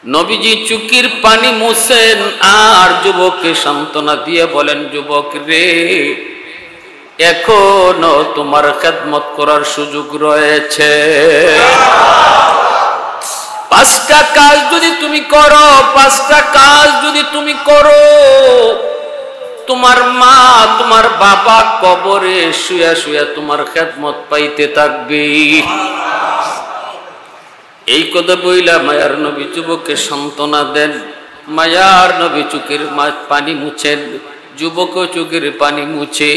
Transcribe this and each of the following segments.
নবীজি চুকির পানি মুছেন আর যুবককে সান্ত্বনা দিয়ে বলেন, যুবক রে, এখনো তোমার খেদমত করার সুযোগ রয়েছে। 5টা কাজ যদি তুমি করো, 5টা কাজ যদি তুমি করো, তোমার মা তোমার বাবা কবরে শুয়া শুয়া তোমার খেদমত পাইতে থাকবে। এই কথা বইলা মায়ার নবী যুবককে সান্ত্বনা দেন। মায়ার নবী চোখের পানি মুছেন, যুবকও চোখের পানি মুছে,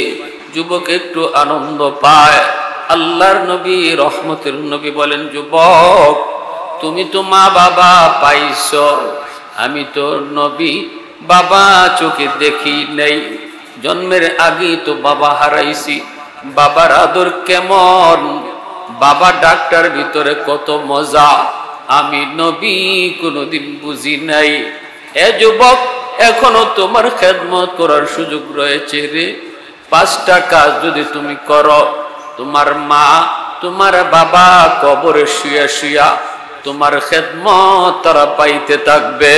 যুবক একটু আনন্দ পায়। আল্লাহর নবী রহমতের নবী বলেন, যুবক তুমি তো মা বাবা পাইছ, আমি তো নবী বাবা চোখে দেখি নেই, জন্মের আগেই তো বাবা হারাইছি। বাবার আদর কেমন, বাবা ডাক্তার ভিতরে কত মজা, আমি নবী কোনোদিন বুঝি নাই। এ যুবক, এখনো তোমার খেদমত করার সুযোগ রয়েছে রে। 5টা কাজ যদি তুমি করো, তোমার মা তোমার বাবা কবরে শুয়া শুয়া তোমার খেদমত তারা পাইতে থাকবে।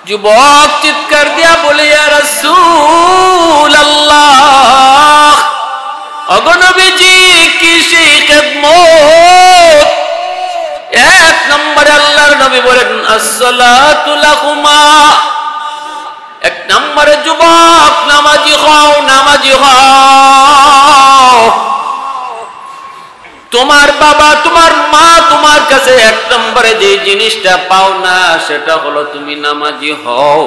যুবক চিৎকার দিয়া বলে, ইয়া রাসূলুল্লাহ, ওগো নবীজি, কি সেই খেদমত? 1 নম্বরে আল্লাহর নবী বলেন, আসসালাতু লাকুমা। 1 নম্বরে যুবক নামাজি হও, নামাজি হও। তোমার বাবা তোমার মা তোমার কাছে 1 নম্বরে যে জিনিসটা পাও না, সেটা হলো তুমি নামাজি হও।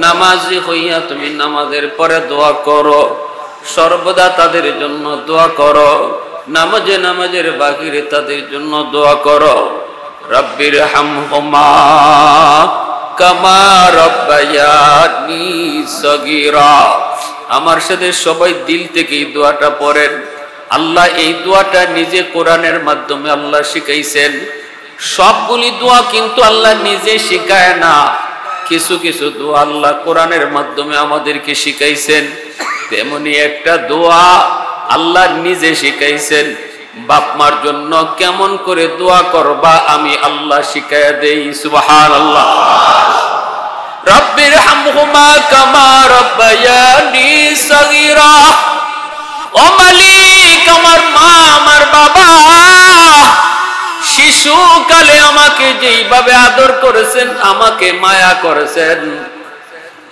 নামাজি হইয়া তুমি নামাজের পরে দোয়া করো, সর্বদা তাদের জন্য দোয়া করো, নামাজের বাহিরে তাদের জন্য দোয়া করো। রব্বির হামহুমা কামা রব্বায়ানি সগীরা। আমার সাথে সবাই দিল থেকে এই দোয়াটা পড়েন। আল্লাহ এই দোয়াটা নিজে কোরআনের মাধ্যমে আল্লাহ শিখাইছেন। সবগুলি দোয়া কিন্তু আল্লাহ নিজে শিখায় না, কিছু কিছু দোয়া আল্লাহ কোরআনের মাধ্যমে আমাদেরকে শিখাইছেন। তেমনি একটা দোয়া আল্লাহ নিজে শিখাইছেন। বাপ মার জন্য কেমন করে দোয়া করবা আমি আল্লাহ শিখাইয়া দেই। সুবহানাল্লাহ। রব্বির হামহুমা কামা রব্বায়ানি সগীরা। ও মালিক, আমার মা আমার বাবা শিশুকালে আমাকে যেইভাবে আদর করেছেন, আমাকে মায়া করেছেন,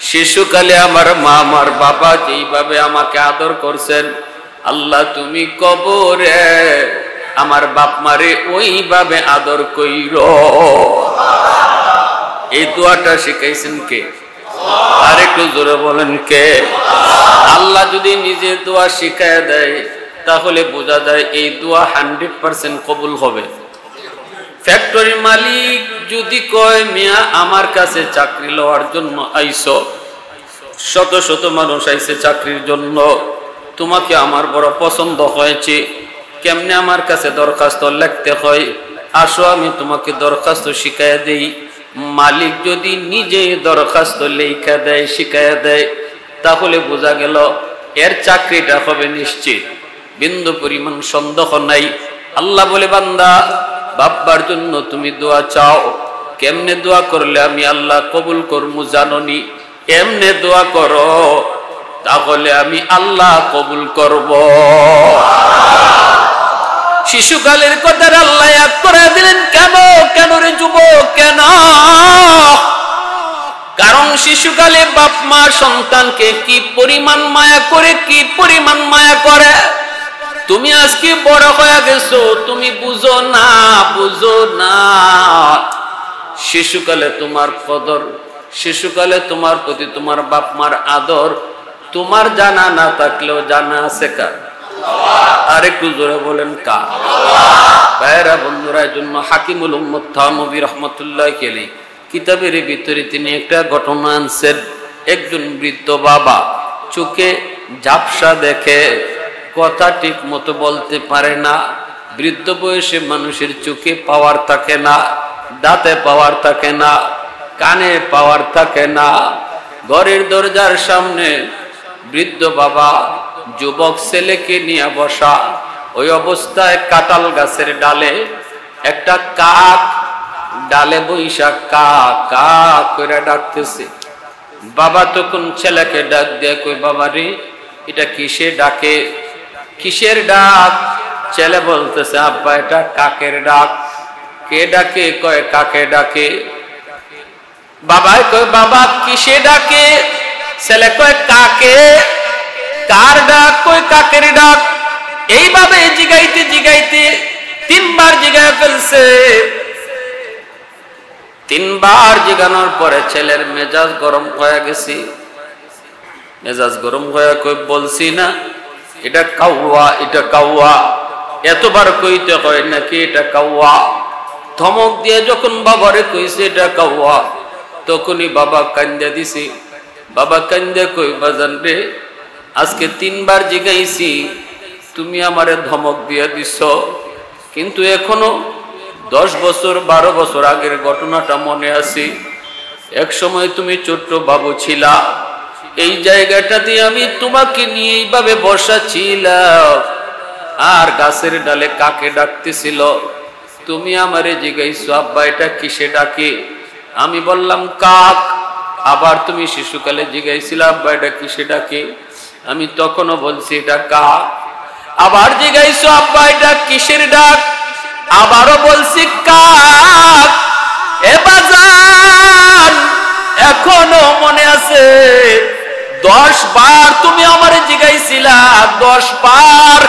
শিশুকালে আমার মা আমার বাবা যেইভাবে আমাকে আদর করছেন, আল্লাহ তুমি কবরে আমার বাপ মারে ওইভাবে আদর কইরো। এই দোয়াটা শিখাইছেন কে? আর একটু জোরে বলেন কে? আল্লাহ যদি নিজে দোয়া শিখায় দেয়, তাহলে বোঝা যায় এই দোয়া 100% কবুল হবে। ফ্যাক্টরির মালিক যদি কয়, মিয়া আমার কাছে চাকরি লওয়ার জন্য আইছো, শত শত মানুষ আইছে চাকরির জন্য, তোমাকে আমার বড় পছন্দ হয়েছে, কেমনে আমার কাছে দরখাস্ত লিখতে হয়, আসো আমি তোমাকে দরখাস্ত শিখাইয়া দেই। মালিক যদি নিজে দরখাস্ত লেখা দেয়, শিখাইয়া দেয়, তাহলে বোঝা গেল এর চাকরিটা হবে নিশ্চিত, বিন্দু পরিমাণ সন্দেহ নাই। আল্লাহ বলে, বান্দা বাপ্পার জন্য তুমি দোয়া চাও, কেমনে দোয়া করলে আমি আল্লাহ কবুল করবো জাননি? এমনে দোয়া করো, তাহলে আমি আল্লাহ কবুল করব। শিশুকালের কথা আল্লাহ ইয়াদ করে দিলেন। কেন কেন রে যুবক, কেন? কারণ শিশুকালে বাপ মা সন্তানকে কি পরিমাণ মায়া করে, কি পরিমাণ মায়া করে। তুমি আজকে বড় হয়ে গেছো, তুমি বুঝো না, বুঝো না। শিশুকালে তোমার কদর, শিশুকালে তোমার প্রতি তোমার বাপ মার আদর তোমার জানা না থাকলেও জানা আছে কার? আর একটু জোরে বলেন কার? ভাইরা বন্ধুরা, জন্য হাকিমুল উম্মত থানভী রাহমাতুল্লাহি আলাইহি কিতাবের ভিতরে তিনি একটা ঘটনা আনছেন। একজন বৃদ্ধ বাবা চোখে ঝাপসা দেখে, কথা ঠিক মতো বলতে পারে না। বৃদ্ধ বয়সে মানুষের চোখে পাওয়ার থাকে না, দাঁতে পাওয়ার থাকে না, কানে পাওয়ার থাকে না। ঘরের দরজার সামনে বৃদ্ধ বাবা যুবক ছেলেকে নিয়ে বসা। ওই অবস্থায় কাঁঠাল গাছের ডালে একটা কাক ডালে বৈশা কা কা করে ডাকতেছে। বাবা তখন ছেলেকে ডাক দিয়ে কই, বাবা রে এটা কিসে ডাকে, কিসের ডাক? ছেলে বলতেছে, আব্বা এটা কাকের ডাক। কে ডাকে? কয় কাকে ডাকে। বাবা কয়, বাবা কিসে ডাকে? ছেলে কয় কাকে। কার ডাক? কয় কাকের ডাক। এইভাবে জিগাইতে জিগাইতে 3 বার জিগায় ফেলছে। 3 বার জিগানোর পরে ছেলের মেজাজ গরম হয়ে গেছে। মেজাজ গরম হয়ে কই, বলছি না এটা কাউয়া, এটা কাউয়া। এতবার কইতে হয় নাকি এটা কাউয়া? ধমক দিয়ে যখন বাবারে কইছে এটা কাউয়া, তখনই বাবা কান্দা দিছে। বাবা কান্দা কই, বাজান রে আজকে 3 বার জিগাইছি, তুমি আমারে ধমক দিয়ে দিছ, কিন্তু এখনো 10 বছর 12 বছর আগের ঘটনাটা মনে আছে। এক সময় তুমি ছোট্ট বাবু ছিলা, এই জায়গাটাতে আমি তোমাকে নিয়ে এইভাবে বসা ছিলাম, আর গাছের ডালে কাকে ডাকতেছিল, তুমি আমারে জিগাইছো আব্বা এটা কিসে ডাকে? আমি বললাম কাক। আবার তুমি শিশুকালে জিগাইছিলা আব্বা এটা কিসে ডাকে? আমি তখনও বলছি এটা কাক। আবার জিগাইছো আব্বা এটা কিসের ডাক? আবারও বলছি কাক। এ বাজান এখনো মনে আছে 10 বার তুমি আমারে জিগাইছিলা, 10 বার।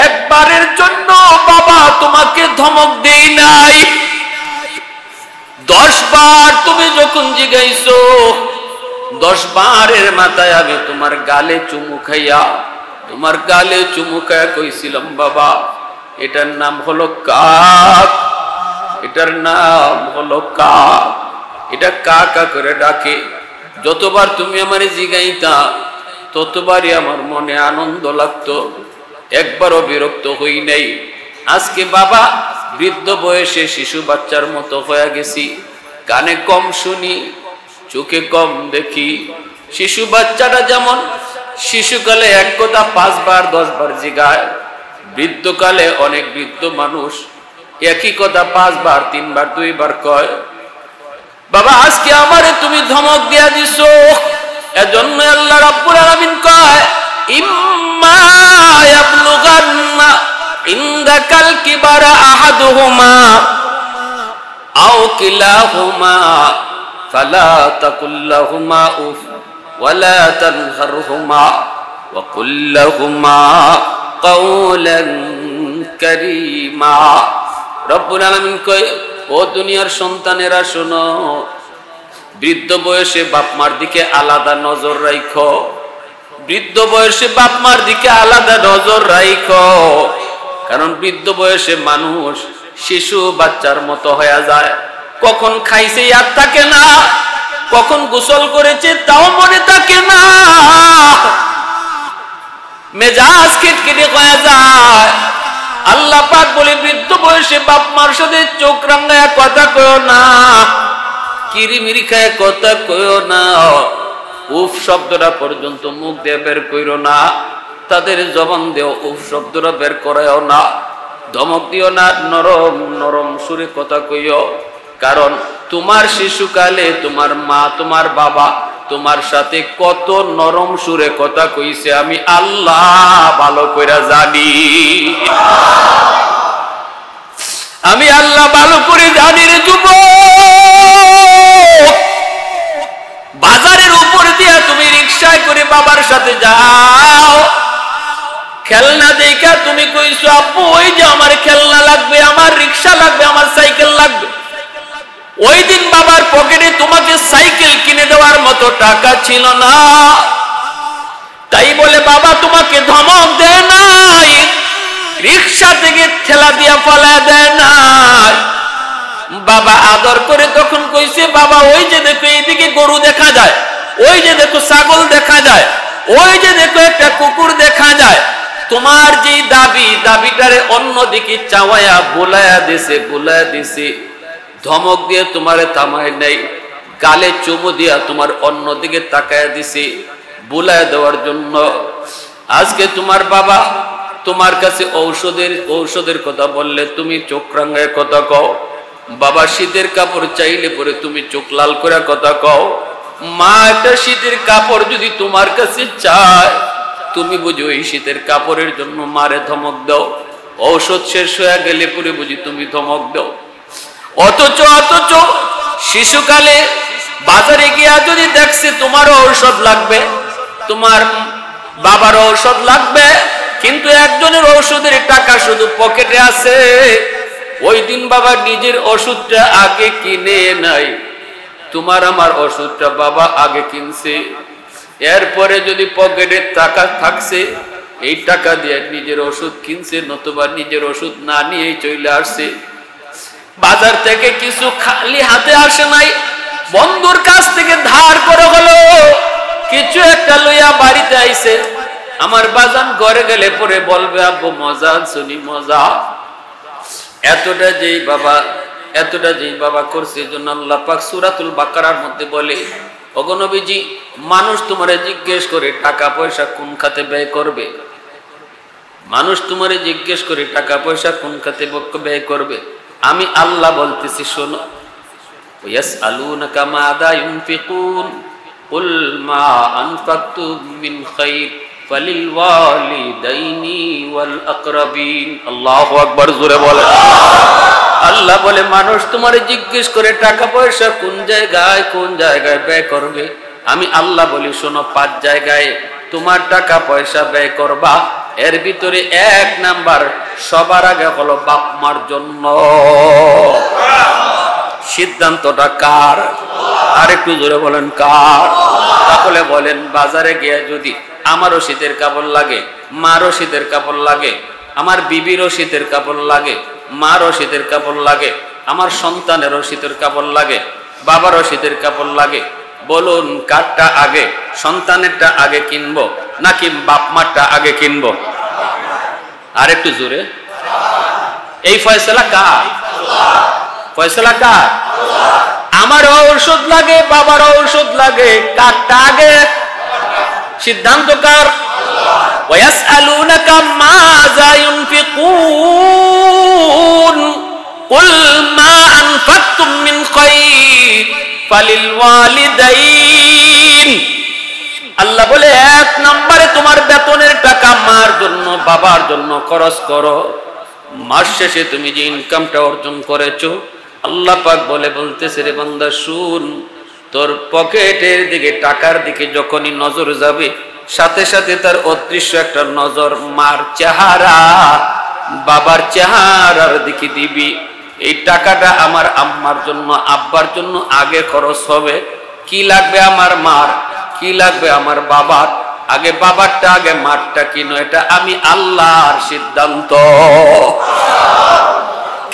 একবারের জন্য বাবা তোমাকে ধমক দেই নাই। 10 বার তুমি যখন জিগাইছো, 10 বারের মাথায় আমি তোমার গালে চুমু খাইয়া, তোমার গালে চুমু খাইয়া কইছিলাম বাবা এটার নাম হলো কাক, এটার নাম হলো কাক, এটা কাকা করে ডাকে। যতবার তুমি আমারে জিগাইতা ততবারই আমার মনে আনন্দ লাগতো, একবারও বিরক্ত হই নাই। আজকে বাবা বৃদ্ধ বয়সে শিশু বাচ্চার মতো হয়ে গেছি, কানে কম শুনি, চোখে কম দেখি। শিশু বাচ্চাটা যেমন শিশুকালে এক কথা 5 বার 10 বার জিগায়, বৃদ্ধকালে অনেক বৃদ্ধ মানুষ একই কথা 5 বার 3 বার 2 বার কয়। বাবা আজকে আমারে তুমি ধমক দিয়া দিছো, এজন্য আল্লাহ রাব্বুল আলামিন কয় ইম্মা ইয়াবলুগান্না ইনদাকাল কিবারা আহাদুহুমা আও কিলাহুমা ফালা তাকুল লাহুমা উফ ওয়ালা তানহারহুমা ওয়া কুল লাহুমা কাওলান কারীমা। রব্বুল আলামিন কয়, ও দুনিয়ার সন্তানেরা শোনো, বৃদ্ধ বয়সে বাপ মার দিকে আলাদা নজর রাখো, বৃদ্ধ বয়সে বাপ মার দিকে আলাদা নজর রাখো। কারণ বৃদ্ধ বয়সে মানুষ শিশু বাচ্চার মতো হয়ে যায়, কখন খাইছে ইয়াদ থাকে না, কখন গোসল করেছে তাও মনে থাকে না, মেজাজ খিটখিটে হয়ে যায়। আল্লাহ পাক বলে বৃদ্ধ বয়সে বাপ মার সাথে চোখ রাঙায় কথা কয়ো না, কিরিমিরি খায় কথা কয়ো না, উফ শব্দটা পর্যন্ত মুখ দিয়ে বের কইরো না, তাদের জবান দিয়ে উফ শব্দটা বের করায়ও না, ধমক দিও না, নরম নরম সুরে কথা কইও। কারণ তোমার শিশুকালে তোমার মা তোমার বাবা তোমার সাথে কত নরম সুরে কথা কইছে আমি আল্লাহ ভালো কইরা জানি, আমি আল্লাহ ভালো করে জানি রে যুবক। বাজারের উপর দিয়া তুমি রিকশায় করে বাবার সাথে যাও, খেলনা দেখা তুমি কইছো আব্বু ওই যে আমার খেলনা লাগবে, আমার রিকশা লাগবে, আমার সাইকেল লাগবে। ওই দিন বাবার পকেটে তোমাকে সাইকেল কিনে দেওয়ার মতো টাকা ছিল না, তাই বলে বাবা তোমাকে ধমক দেয় নাই, রিকশা থেকে ঠেলা দিয়া ফেলা দেয় নাই। বাবা আদর করে তখন কইছে বাবা ওই যে দেখো এইদিকে গরু দেখা যায়, ওই যে দেখো ছাগল দেখা যায়, ওই যে দেখো একটা কুকুর দেখা যায়। তোমার যে দাবিটারে অন্যদিকে চাওয়ায়া বুলায়া দিছে, ধমক দিয়ে তোমারে থামায় নাই, গালে চুমু দিয়া তোমার অন্যদিকে তাকায়া দিছে বুলায়া দেওয়ার জন্য। আজকে তোমার বাবা তোমার কাছে ঔষধের কথা বললে তুমি চোখ রাঙায় কথা কও, বাবা শীতের কাপড় চাইলে পরে তুমি চোখ লাল করে কথা কও। মা একটা শীতের কাপড় যদি তোমার কাছে চায়, তুমি বুঝো এই শীতের কাপড়ের জন্য মারে ধমক দাও। ঔষধ শেষ হয়ে গেলে পরে বুঝি তুমি ধমক দাও। অথচ শিশুকালে বাজারে গিয়া যদি দেখছে তোমার ঔষধ লাগবে, তোমার বাবার ঔষধ লাগবে, কিন্তু একজনের ঔষধের টাকা শুধু পকেটে আছে, ওই দিন বাবা নিজের ওষুধটা আগে কিনে নাই, তোমার আমার ওষুধটা বাবা আগে কিনছে। এরপরে যদি পকেটে টাকা থাকছে, এই টাকা দিয়ে নিজের ওষুধ কিনছে, নতুবা নিজের ওষুধ না নিয়ে চলে আসছে। বাজার থেকে কিছু খালি হাতে আসে নাই, বন্ধুর কাছ থেকে ধার করে হলো কিছু একটা লইয়া বাড়িতে আইছে। আমার বাজান ঘরে গেলে পরে বলবে, আব্বু মজা শুনি মজা। এতটা যেই বাবা করছে, এজন্য আল্লাহ পাক সূরাতুল বাকারার মধ্যে বলে, ওগো নবীজি, মানুষ তোমারে জিজ্ঞেস করে টাকা পয়সা কোন খাতে ব্যয় করবে, মানুষ তোমারে জিজ্ঞেস করে টাকা পয়সা কোন খাতে ব্যয় করবে, আমি আল্লাহ বলতেছি শোনো। ইয়াসআলুনাকা মাযা ইউনফিকুন কুল মা আনফাকতুম মিন খায়র ফালিল ওয়ালিদাইনি ওয়াল আকরাবিন। আল্লাহু আকবার, জোরে বলেন। আল্লাহ বলে, মানুষ তোমারে জিজ্ঞেস করে টাকা পয়সা কোন জায়গায় ব্যয় করবে, আমি আল্লাহ বলি শোনো, 5 জায়গায় তোমার টাকা পয়সা ব্যয় করবা। এর ভিতরে 1 নাম্বার সবার আগে হলো বাপ মার জন্য। সিদ্ধান্তটা কার? আর একটু জোরে বলেন কার? তাহলে বলেন, বাজারে গিয়ে যদি আমারও শীতের কাপড় লাগে, মারও শীতের কাপড় লাগে, আমার বিবিরও শীতের কাপড় লাগে, মারও শীতের কাপড় লাগে, আমার সন্তানেরও শীতের কাপড় লাগে, বাবারও শীতের কাপড় লাগে, বলুন কারটা আগে? সন্তানেরটা আগে কিনবো নাকি বাপ মারটা আগে কিনবো? আর একটু জোরে। এই ফয়সালা কার? ফয়সালা কার? আমার ঔষধ লাগে, বাবার ঔষধ লাগে, কারটা আগে? সিদ্ধান্ত কার? ওয়াসআলুনাকা মাযা ইউনফিকুন কুল মা আনফাকতুম মিন খায়র ফালিল ওয়ালিদাইন। আল্লাহ বলে, 1 নম্বরে তোমার বেতনের টাকা মার জন্য বাবার জন্য খরচ করো। মাস শেষে তুমি যে ইনকামটা অর্জন করেছো, আল্লাহ পাক বলতেছে, রে বান্দা শুন, তোর পকেটের দিকে টাকার দিকে যখনই নজর যাবে, সাথে সাথে তার অদৃশ্য একটা নজর মার চেহারা বাবার চেহারার দিকে দিবি। এই টাকাটা আমার আম্মার জন্য আব্বার জন্য আগে খরচ হবে। কি লাগবে আমার মার, কি লাগবে আমার বাবার, আগে বাবারটা আগে মারটা কিনো। এটা আমি আল্লাহর সিদ্ধান্ত।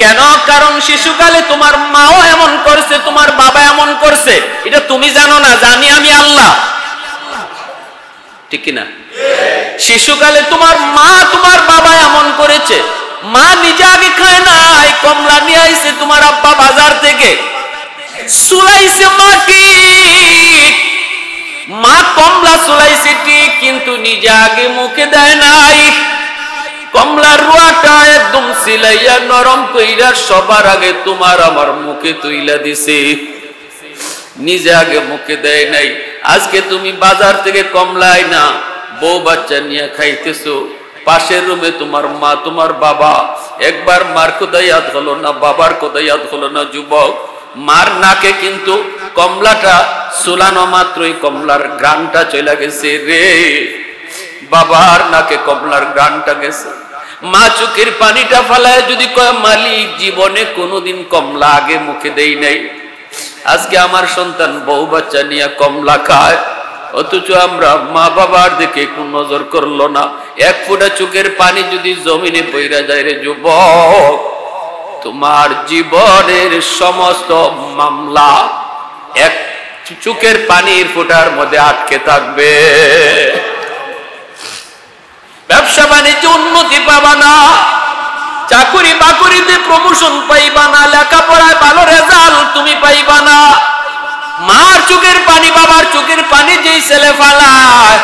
কেন? কারণ শিশুকালে তোমার মাও এমন করছে, তোমার বাবা এমন করছে, এটা তুমি জানো না, জানি আমি আল্লাহ। ঠিক কিনা? শিশুকালে তোমার মা তোমার বাবা এমন করেছে, মা নিজে আগে খায় নাই, কমলা নিয়ে আইছে তোমার আব্বা বাজার থেকে, সুলাইছে মাটি, মা কমলা সুলাইছে ঠিক, কিন্তু নিজে আগে মুখে দেয় নাই। কমলার রুয়াটা একদম সিলাইয়া নরম কইরা সবার আগে তোমার আমার মুখে তুইলা দিছে, নিজে আগে মুখে দেয় নাই। আজকে তুমি বাজার থেকে কমলা আইনা বউ বাচ্চা নিয়ে খাইতেছো, পাশের রুমে তোমার মা তোমার বাবা, একবার মার কোথায় ইয়াদ হলো না, বাবার কোথায় ইয়াদ হলো না যুবক? মার নাকে কিন্তু কমলাটা সুলানো মাত্রই কমলার গ্রানটা চলে গেছে রে, বাবার নাকে কমলার গ্রানটা গেছে। মা চোখের পানিটা ফালায় যদি কয়, মালিক জীবনে কোনোদিন কমলা আগে মুখে দেই নাই, আজকে আমার সন্তান বউ বাচ্চা নিয়ে কমলা খায়, অথচ আমরা মা বাবার দিকে কোন নজর করলো না। 1 ফোঁটা চোখের পানি যদি জমিনে পইরা যায় রে যুবক, তোমার জীবনের সমস্ত মামলা 1 চোখের পানির ফোঁটার মধ্যে আটকে থাকবে। ব্যবসা বাণিজ্যে উন্নতি পাবা না, চাকরি বাকরিতে প্রমোশন পাইবা না, লেখাপড়ায় ভালো রেজাল্ট তুমি পাইবা না। মার চোখের পানি বাবার চোখের পানি যেই ছেলে ফালায়,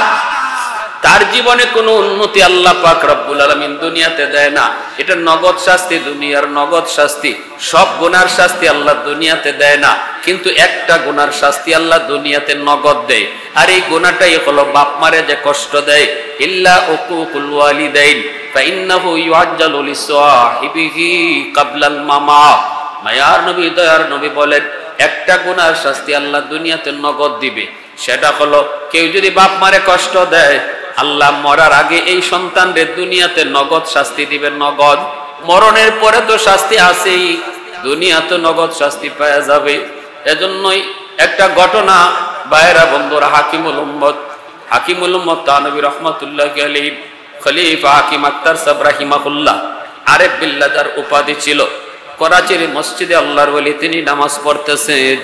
তার জীবনে কোনো উন্নতি আল্লাহ পাক রব্বুল আলামিন দুনিয়াতে দেয় না। এটা নগদ শাস্তি, দুনিয়ার নগদ শাস্তি। সব গুনার শাস্তি আল্লাহ দুনিয়াতে দেয় না, কিন্তু একটা গুনার শাস্তি আল্লাহ দুনিয়াতে নগদ দেয়। আর এই গুনাহটাই হলো বাপ মারে যে কষ্ট দেয়। ইল্লা উকুকুল ওয়ালিদাইন ফাইন্নাহু ইউআজ্জালু লিসাহিবিহি ক্বাবলাল মামাত। মায়ার নবী, দয়ার নবী বলেন, একটা গুনার শাস্তি আল্লাহ দুনিয়াতে নগদ দিবে। সেটা হলো কেউ যদি বাপ মারে কষ্ট দেয়, আল্লাহ মরার আগে এই সন্তানদের দুনিয়াতে নগদ শাস্তি দিবেন। নগদ। মরণের পরে তো শাস্তি আছেই, দুনিয়া তো নগদ শাস্তি পাওয়া যাবে। এজন্যই একটা ঘটনা বাইরা বন্ধুরা, হাকিমুল উম্মত তানবী রাহমাতুল্লাহি আলাইহি খলিফা হাকিম আক্তার সাহেব রাহিমাহুল্লাহ আরেফ বিল্লাহ যার উপাধি ছিল, করাচির মসজিদে আল্লাহর ওলি তিনি নামাজ পড়তেছেন।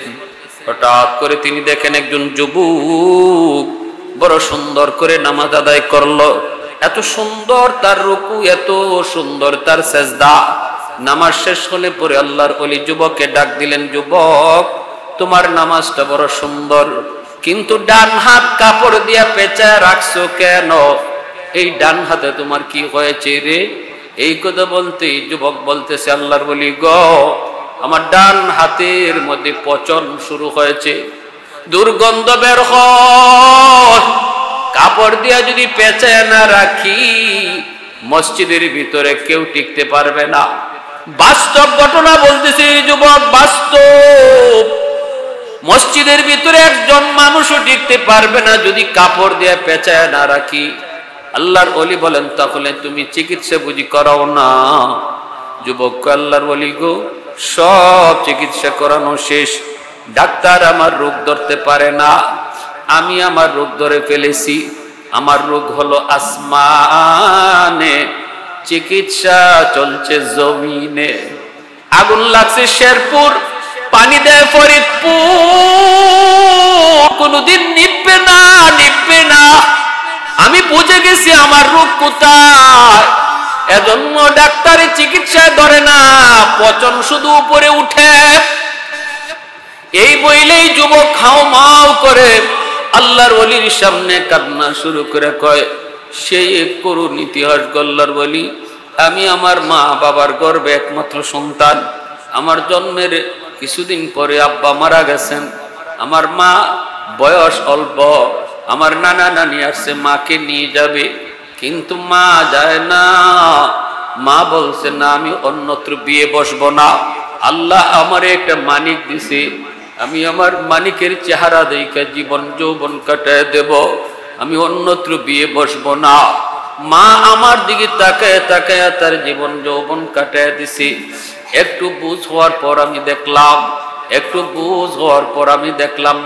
হঠাৎ করে তিনি দেখেন একজন যুবক বড় সুন্দর করে নামাজ আদায় করলো। এত সুন্দর তার রুকু, এত সুন্দর তার সেজদা। নামাজ শেষ হলে পরে আল্লাহর ওলি যুবককে ডাক দিলেন, যুবক, তোমার নামাজটা বড় সুন্দর, কিন্তু ডান হাত কাপড় দিয়া পেঁচায় রাখছো কেন? এই ডান হাতে তোমার কি হয়েছে রে? এই কথা বলতে যুবক বলতেছে, আল্লাহর ওলি গো, আমার ডান হাতের মধ্যে পচন শুরু হয়েছে, দুর্গন্ধ বের হয়। কাপড় দিয়া যদি পেঁচায় না রাখি, মসজিদের ভিতরে কেউ টিকতে পারবে না। বাস্তব ঘটনা বলতেছে যুবক, বাস্তব। মসজিদের ভিতরে একজন মানুষও টিকতে পারবে না যদি কাপড় দিয়ে পেঁচায় না রাখি। আল্লাহর ওলি বলেন, তাহলে তুমি চিকিৎসা বুঝি করাও না? যুবক, আল্লাহর ওলি গো, সব চিকিৎসা করানো শেষ, ডাক্তার আমার রোগ ধরতে পারে না, আমি আমার রোগ ধরে ফেলেছি। আমার রোগ হলো আসমানে, চিকিৎসা চলছে জমিনে। আগুন লাগছে শেরপুর, পানি দেয় ফরিদপুর, কোনদিন নিববে না, নিববে না। আমি বুঝে গেছি আমার রোগ কোথায়, এজন্য ডাক্তারের চিকিৎসা ধরে না, পচন শুধু উপরে উঠে। এই বইলেই যুবক খাও মাও করে আল্লাহর ওলির সামনে কান্না শুরু করে কয়, সেই এক করুণ ইতিহাস গল্লার বলি, আমি আমার মা বাবার গর্ভে একমাত্র সন্তান। আমার জন্মের কিছুদিন পরে আব্বা মারা গেছেন। আমার মা বয়স অল্প, আমার নানা নানি আসছে মাকে নিয়ে যাবে, কিন্তু মা যায় না। মা বলছে, না, আমি অন্যত্র বিয়ে বসবো না। আল্লাহ আমারে একটা মানিক দিছে, আমি আমার মানিকের চেহারা দেখে জীবন যৌবন কাটায় দেব, আমি অন্যত্র বিয়ে বসবো না। মা আমার দিকে তাকায় তাকায় তার জীবন যৌবন কাটায় দিছে। একটু বুঝ হওয়ার পর আমি দেখলাম,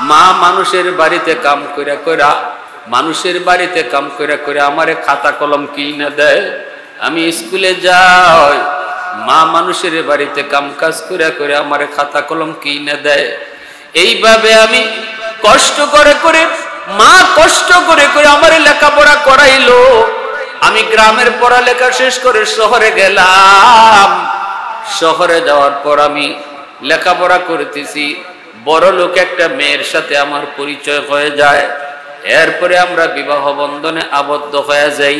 মা মানুষের বাড়িতে কাম কইরা আমারে খাতা কলম কিনে দেয়। আমি স্কুলে যাই, মা মানুষের বাড়িতে কাম কাজ করে আমারে খাতা কলম কিনে দেয়। এইভাবে আমি কষ্ট করে মা কষ্ট করে আমারে লেখাপড়া করাইলো। আমি গ্রামের পড়ালেখা শেষ করে শহরে গেলাম। শহরে যাওয়ার পর আমি লেখাপড়া করতেছি। বড় লোক একটা মেয়ের সাথে আমার পরিচয় হয়ে যায়। এরপরে আমরা বিবাহ বন্ধনে আবদ্ধ হয়ে যাই।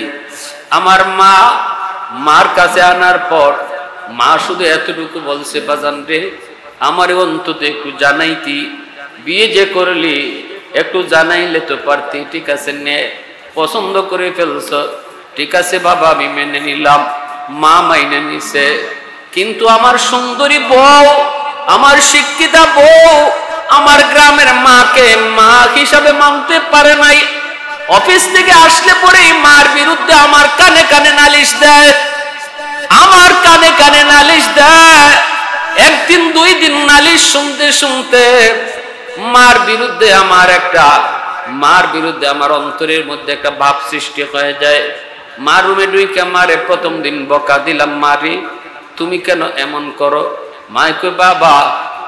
আমার মার কাছে আনার পর মা শুধু এতটুকু বলছে, বাজান রে, আমারে অন্তত একটু জানাইতি, বিয়ে যে করলি একটু জানাইলে তো পারতি। ঠিক আছে, নে, পছন্দ করে ফেলছ, ঠিক আছে বাবা, আমি মেনে নিলাম। মা মাইনে নিছে, কিন্তু আমার সুন্দরী বউ, আমার শিক্ষিতা বউ আমার গ্রামের মাকে মা হিসাবে মানতে পারে নাই। অফিস থেকে আসলে পরে মার বিরুদ্ধে আমার কানে কানে নালিশ দেয়, একদিন দুই দিন নালিশ শুনতে শুনতে মার বিরুদ্ধে আমার অন্তরের মধ্যে একটা ভাব সৃষ্টি হয়ে যায়। মা রুমে ঢুকে মারে প্রথম দিন বকা দিলাম, মারি তুমি কেন এমন করো? মায় কই, বাবা,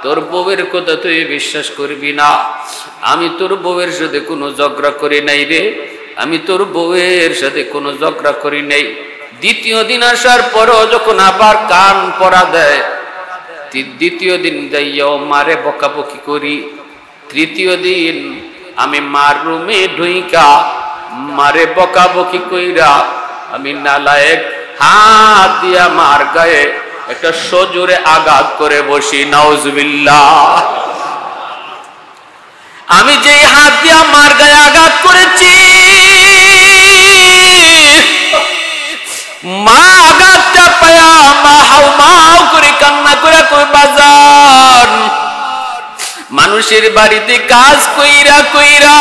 তোর বউয়ের কথা তুই বিশ্বাস করবি না, আমি তোর বউয়ের সাথে কোনো ঝগড়া করি নাই রে, আমি তোর বউয়ের সাথে কোনো ঝগড়া করি নাই। দ্বিতীয় দিন আসার পরও যখন আবার কান পড়া দেয়, দ্বিতীয় দিন যাইয়াও মারে বকাবকি করি। তৃতীয় দিন আমি মার রুমে ঢুইকা মারে বকাবকি কইরা আমি নালায়েক হাত দিয়া মার গায়ে একটা সজোরে আঘাত করে বসি। নাউজুবিল্লাহ। আমি যেই হাত দিয়া মার গায়ে আঘাত করেছি, মা আঘাতটা পায়া মা হাউ মাউ করে কান্না করে কই বাজান, মানুষের বাড়িতে কাজ কইরা কইরা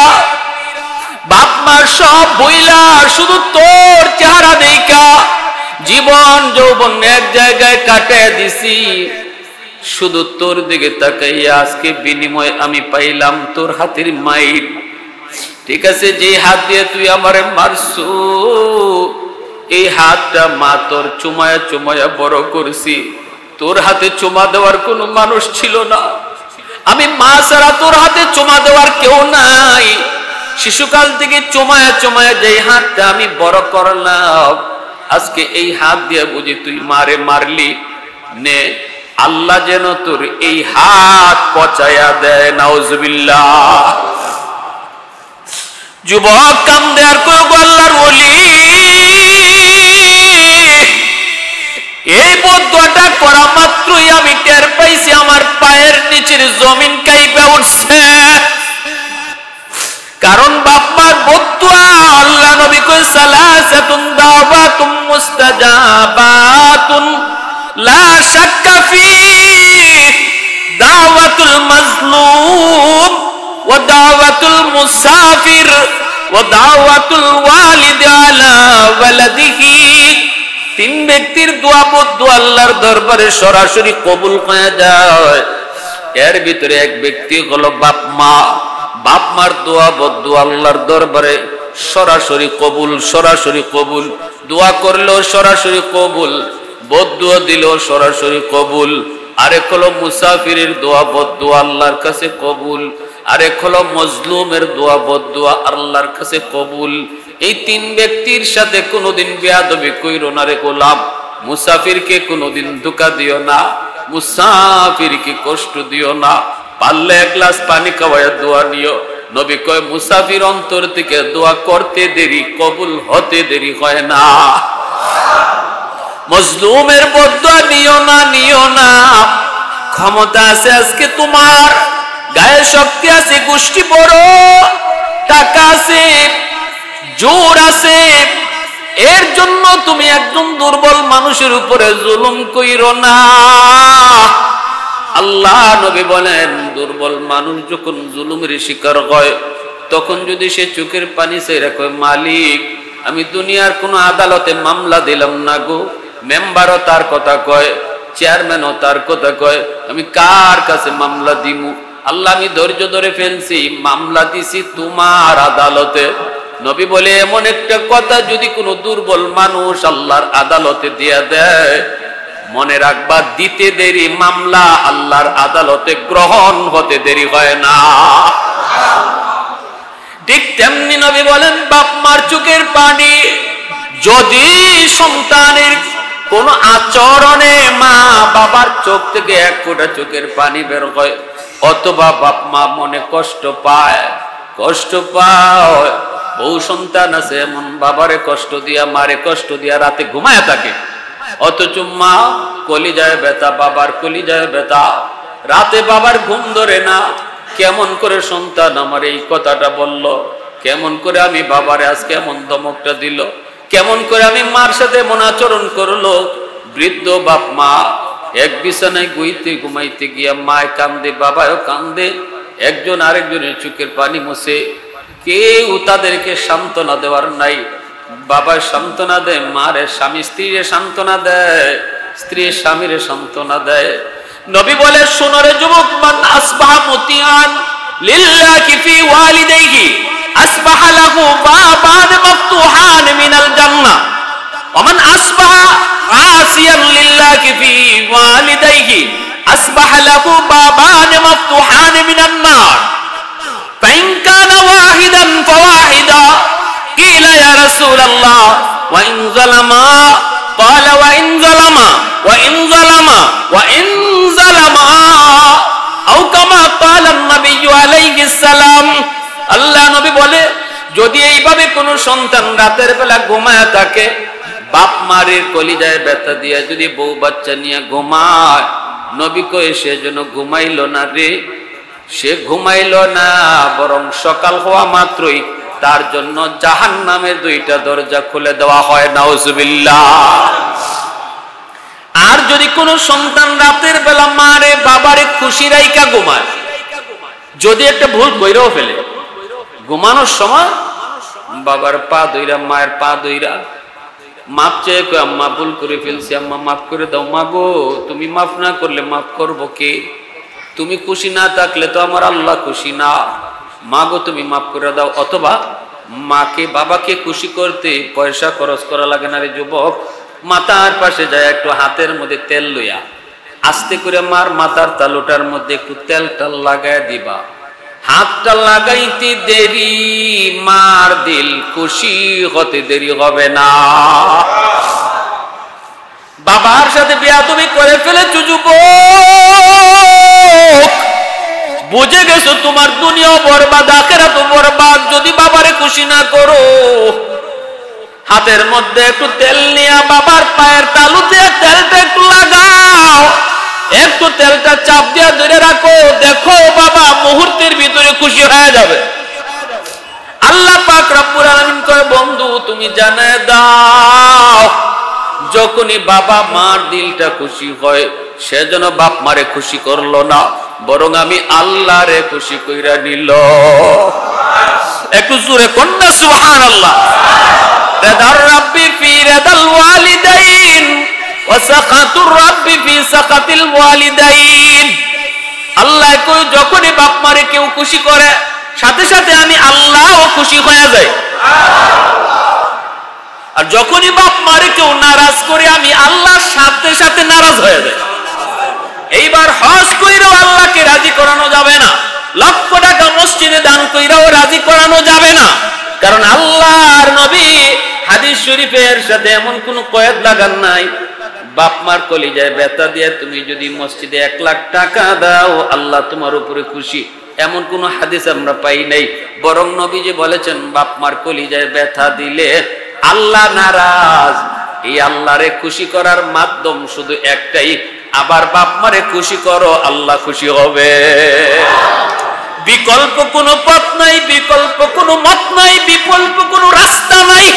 বাপ মা সব বইলা শুধু তোর চেহারা দেখা জীবন যৌবন এক জায়গায় কাটায় দিছি, শুধু তোর দিকে তাকাইয়া আজকে বিনিময় আমি পাইলাম তোর হাতের মাইর। ঠিক আছে, যে হাত দিয়ে তুই আমারে মারছু, এই হাতটা মা তোর চুমায়া চুমায়া বড় করছি। তোর হাতে চুমা দেওয়ার কোনো মানুষ ছিল না, আমি মা ছাড়া তোর হাতে চুমা দেওয়ার কেউ নাই। শিশুকাল থেকে চুমায়া চুমায়া যে হাতটা আমি বড় করলাম, আজকে এই হাত দিয়ে বুঝি তুই মারে মারলি, নে আল্লাহ যেন তোর এই হাত পচায়া দেয়। নাউজুবিল্লাহ। যুবক কান্দে আর কই গো আল্লাহর ওলি, এই বদুয়াটা করা মাত্রই আমি টের পাইছি আমার পায়ের নিচের জমিন কাইপা উঠছে। কারণ বাপমার বদুয়া আল্লাহ নবী কই সালাসাতুন দাওয়াতুম মুস্তাজাবাতুন লা শাক্কা ফি দাওয়াতুল মাজলুম ওয়া দাওয়াতুল মুসাফির ওয়া দাওয়াতুল ওয়ালিদ আলা ওয়ালাদিহি। তিন ব্যক্তির দোয়া বদুয়া আল্লাহর দরবারে সরাসরি কবুল হয়ে যায়। এর ভিতরে এক ব্যক্তি হলো বাপ মা। বাপ মার দোয়া বদুয়া আল্লাহর দরবারে সরাসরি কবুল, সরাসরি কবুল। দোয়া করলেও সরাসরি কবুল, বদুয়া দিলেও সরাসরি কবুল। আরেক হলো মুসাফিরের দোয়া বদুয়া আল্লাহর কাছে কবুল, আরেক হলো মজলুমের দোয়া বদুয়া আল্লাহর কাছে কবুল। এই তিন ব্যক্তির সাথে কোনোদিন বেয়াদবি কইরো না রে গোলাম। মুসাফিরকে কোনোদিন ধোঁকা দিও না, মুসাফিরকে কষ্ট দিও না। পারলে এক গ্লাস পানি খাওয়ায় দোয়া নিও। নবী কয় মুসাফির অন্তর থেকে দোয়া করতে দেরি, কবুল হতে দেরি হয় না। মজলুমের বদুয়া নিও না, নিও না। ক্ষমতা আছে আজকে তোমার, গায়ে শক্তি আছে, গোষ্ঠী বড়, টাকা আছে, জোর আছে, এর জন্য তুমি একজন দুর্বল মানুষের উপরে জুলুম কইরো না। আল্লাহ নবী বলেন দুর্বল মানুষ যখন জুলুমের শিকার হয়, তখন যদি সে চোখের পানি চাইরা কয় মালিক আমি দুনিয়ার কোন আদালতে মামলা দিলাম না গো, মেম্বারও তার কথা কয়, চেয়ারম্যানও তার কথা কয়, আমি কার কাছে মামলা দিমু? আল্লাহ আমি ধৈর্য ধরে ফেলছি, মামলা দিছি তোমার আদালতে। নবী বলে এমন একটা কথা যদি কোনো দুর্বল মানুষ আল্লাহর আদালতে দিয়া দেয়, মনে রাখবা দিতে দেরি, মামলা আল্লাহর আদালতে গ্রহণ হতে দেরি হয় না। ঠিক তেমনি নবী বলেন বাপ মার চোখের পানি যদি সন্তানের কোন আচরণে মা বাবার চোখ থেকে এক ফোঁটা চোখের পানি বের হয়, অথবা বাপ মা মনে কষ্ট পায়, কষ্ট পায়। বউ সন্তান আছে এমন বাবারে কষ্ট দিয়া মারে কষ্ট দিয়া রাতে ঘুমায় থাকে, অথচ মা কলিজায় ব্যথা, বাবার কলিজায় ব্যথা, রাতে বাবার ঘুম ধরে না। কেমন করে সন্তান আমার এই কথাটা বলল, কেমন করে আমি বাবারে আজকে এমন ধমকটা দিল, কেমন করে আমি মার সাথে এমন আচরণ করলো। বৃদ্ধ বাপ মা এক বিছানায় ঘুমাইতে গিয়া মায় কান্দে, বাবাও কান্দে, একজন আরেকজনের চোখের পানি মুছে, কেউ তাদেরকে সান্ত্বনা দেওয়ার নাই। বাবা সান্ত্বনা দেয়, মারে স্বামী স্ত্রীরে সান্ত্বনা দেয়, স্ত্রী স্বামীরে সান্ত্বনা দেয়। নবী বলে শোনরে যুবক, মান আসবাহা মুতিয়ান লিল্লাহি ফি ওয়ালিদাইহি আসবাহা লাহু বাবান মাফতুহান মিনাল জান্নাহ ওয়া মান আসবাহা আসিয়ান লিল্লাহি ফি ওয়ালিদাইহি আসবাহা লাহু বাবান মাফতুহান মিনান নার ফাইন কানা ওয়াহিদান ফাওয়াহিদা কিলা ইয়া রাসূলুল্লাহ ওয়া ইন যালামা ক্বালা ওয়া ইন যালামা ওয়া ইন যালামা ওয়া ইন যালামা আও কামা ক্বালা আন-নবী আলাইহিস সালাম। আল্লাহ যদি এইভাবে কোনো সন্তান রাতের বেলা ঘুমায় থাকে, বাপ মায়ের কলিজায় ব্যথা দিয়ে যদি বউ বাচ্চা নিয়ে ঘুমায়, নবী কয় সে যেন ঘুমাইল না রে, সে ঘুমাইল না, বরং সকাল হওয়া মাত্রই তার জন্য জাহান্নামের দুইটা দরজা খুলে দেওয়া হয়। নাউজুবিল্লাহ। আর যদি কোনো সন্তান রাতের বেলা মারে বাবারে খুশি রাইকা ঘুমায়, যদি একটা ভুল কইরাও ফেলে, ঘুমানোর সময় বাবার পা ধইরা মায়ের পা ধইরা মাপ চেয়ে কই আম্মা ভুল করে ফেলছি, আম্মা মাফ করে দাও। মা গো, তুমি মাফ না করলে মাফ করবো কে? তুমি খুশি না থাকলে তো আমার আল্লাহ খুশি না। মা গো, তুমি মাফ করে দাও। অথবা মাকে বাবাকে খুশি করতে পয়সা খরচ করা লাগে না রে যুবক, মাথার পাশে যায় একটু হাতের মধ্যে তেল লইয়া আস্তে করে মার মাথার তালুটার মধ্যে একটু তেলটা লাগায় দিবা। হাতটা লাগাইতে দেরি, মার দিল খুশি হতে দেরি হবে না। বাবার সাথে বেয়াদবি করে ফেলেছো যুবক, বুঝে গেছো তোমার দুনিয়াও বরবাদ, আখিরাতও বরবাদ যদি বাবারে খুশি না করো। হাতের মধ্যে একটু তেল নিয়ে বাবার পায়ের তালুতে তেলটা একটু লাগাও, একটু তেলটা চাপ দিয়ে ধরে রাখো, দেখো বাবা মুহূর্তের ভিতরে খুশি হয়ে যাবে। আল্লাহ পাক রব্বুল আলামিন কয় বন্ধু তুমি জানায় দাও, যখনই বাবা মার দিলটা খুশি হয়, সেজন্য বাপ মারে খুশি করলো না, বরং আমি আল্লাহরে খুশি কইরা নিল। একটু জোরে কন্যা সুবহানাল্লাহ। রাদার রাব্বি ফি রাদাল ওয়ালিদাইন ওয়া সাখাতুর রাব্বি ফি সাখাতিল ওয়ালিদাইন। আল্লাহ কই যখনই বাপ মারে কেউ খুশি করে, সাথে সাথে আমি আল্লাহও খুশি হয়ে যাই। আর যখনই বাপ মারে কেউ নারাজ করে, আমি আল্লাহর সাথে সাথে নারাজ হয়ে যাই। এইবার হজ কইরাও আল্লাহকে রাজি করানো যাবে না, লক্ষ টাকা মসজিদে দান কইরাও রাজি করানো যাবে না, কারণ আল্লাহর নবী হাদিস শরীফের সাথে এমন কোন কয়েদ লাগান নাই, বাপ মার কলিজায় ব্যথা দিয়ে তুমি যদি মসজিদে 1 লাখ টাকা দাও আল্লাহ তোমার উপরে খুশি, এমন কোন হাদিস আমরা পাই নাই। বরং নবীজি বলেছেন বাপ মার কলিজায় ব্যথা দিলে আল্লাহ নারাজ। এই আল্লাহরে খুশি করার মাধ্যম শুধু একটাই, আবার বাপ মারে খুশি করো, আল্লাহ খুশি হবে। বিকল্প কোনো পথ নাই, বিকল্প কোনো মত নাই, বিকল্প কোনো রাস্তা নাই।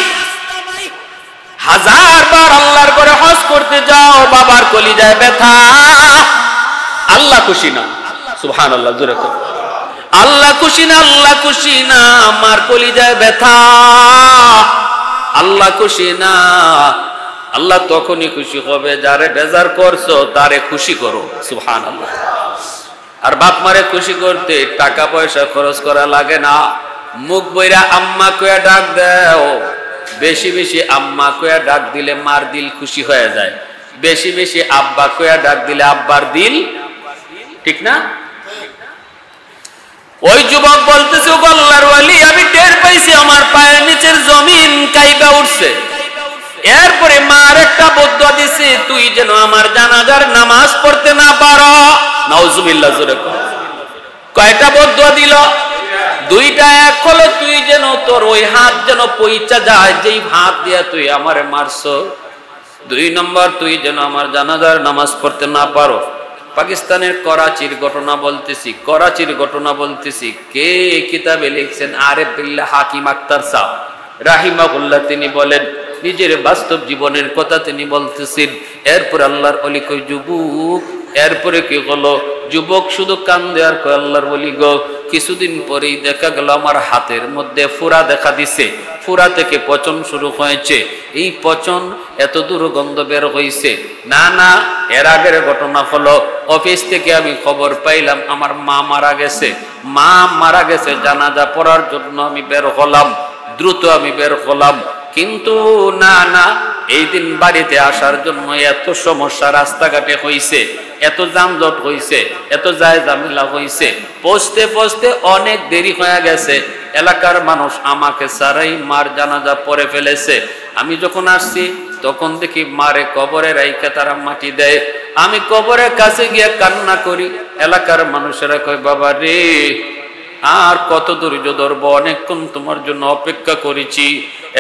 1000 বার আল্লাহর ঘরে হজ করতে যাও, বাবার কলিজায় ব্যথা, আল্লাহ খুশি না। সুবহানাল্লাহ, জোরে কর। আল্লাহ খুশি না, আল্লাহ খুশি না, আমার কলিজায় ব্যথা, আল্লাহ খুশি না। আল্লাহ তখনই খুশি হবে যারে বেজার করছো তারে খুশি করো। সুবহানাল্লাহ। আর বাপ মারে খুশি করতে টাকা পয়সা খরচ করা লাগে না, মুখ বইরা আম্মা কইয়া ডাক দাও। বেশি বেশি আম্মা কইয়া ডাক দিলে মার দিল খুশি হয়ে যায়, বেশি বেশি আব্বা কইয়া ডাক দিলে আব্বার দিল, ঠিক না? ওই যুবক বলতেছে ও আল্লাহর ওয়ালি, আমি টের পাইছি আমার পায়ের নিচের জমিন কাইবা উঠছে। এরপরে মার একটা বদদুয়া দিছে, তুই যেন আমার জানাজার নামাজ পড়তে না পারো। নাউজুবিল্লাহ, জোরে কর। কয়টা বদদুয়া দিল? 2টা। এক হলো তুই যেন তোর ওই হাত যেন পইচা যায় যেই হাত দিয়া তুই আমারে মারছো। 2 নম্বর, তুই যেন আমার জানাজার নামাজ পড়তে না পারো। পাকিস্তানের করাচির ঘটনা বলতেছি, করাচির ঘটনা বলতেছি। কে কিতাবে লিখছেন? আরিফ বিল্লাহ হাকিম আক্তার সাহেব রাহিমাহুল্লাহ। তিনি বলেন, নিজের বাস্তব জীবনের কথা তিনি বলতেছেন। এরপর আল্লাহর ওলি কই যুবক, এরপরে কি হলো? যুবক শুধু কান্দে আর কয় আল্লাহর ওলি গো, কিছুদিন পরেই দেখা গেল আমার হাতের মধ্যে ফোড়া দেখা দিছে, ফোড়া থেকে পচন শুরু হয়েছে, এই পচন এত দুর্গন্ধ বের হইছে। না না, এর আগের ঘটনা হলো অফিস থেকে আমি খবর পাইলাম আমার মা মারা গেছে, মা মারা গেছে, জানাজা পড়ার জন্য আমি বের হলাম, দ্রুত আমি বের হলাম। কিন্তু না না, এই দিন বাড়িতে আসার জন্য এত সমস্যা রাস্তাঘাটে হইছে, এত যানজট হইছে, এত যায় ঝামেলা হইছে, পৌঁছতে পৌঁছতে অনেক দেরি হয়ে গেছে। এলাকার মানুষ আমাকে ছাড়াই মার জানাজা পড়ে ফেলেছে। আমি যখন আসছি তখন দেখি মারে কবরে রাইখা তারা মাটি দেয়। আমি কবরের কাছে গিয়ে কান্না করি। এলাকার মানুষেরা কয় বাবা রে, আর কত ধৈর্য ধরবো, অনেকক্ষণ তোমার জন্য অপেক্ষা করেছি।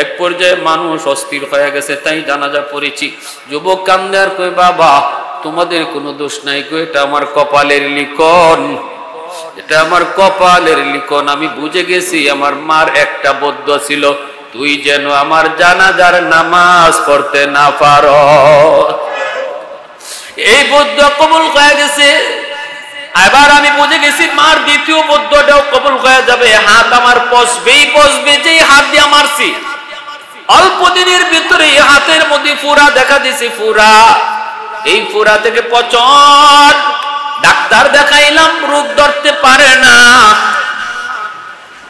এক পর্যায়ে মানুষ অস্থির হয়ে গেছে, তাই জানাজা পড়েছি। যুবক কান্দে আর কই, বাবা তোমাদের কোনো দোষ নাই গো, এটা আমার কপালের লিখন, এটা আমার কপালের লিখন। আমি বুঝে গেছি আমার মার একটা বদুয়া ছিল, তুই যেন আমার জানাজার নামাজ পড়তে না পারো। এই বদুয়া কবুল হয়ে গেছে। এবার আমি বুঝে গেছি মার দ্বিতীয় বদুয়াটাও কবুল হয়ে যাবে। হাত আমার পচবে, যে হাত দিয়ে মারছি অল্প দিনের ভিতরে হাতের মধ্যে ফুরা দেখা দিছে, ফুরা। এই ফুরা থেকে পচন, ডাক্তার দেখাইলাম, রোগ ধরতে পারে না,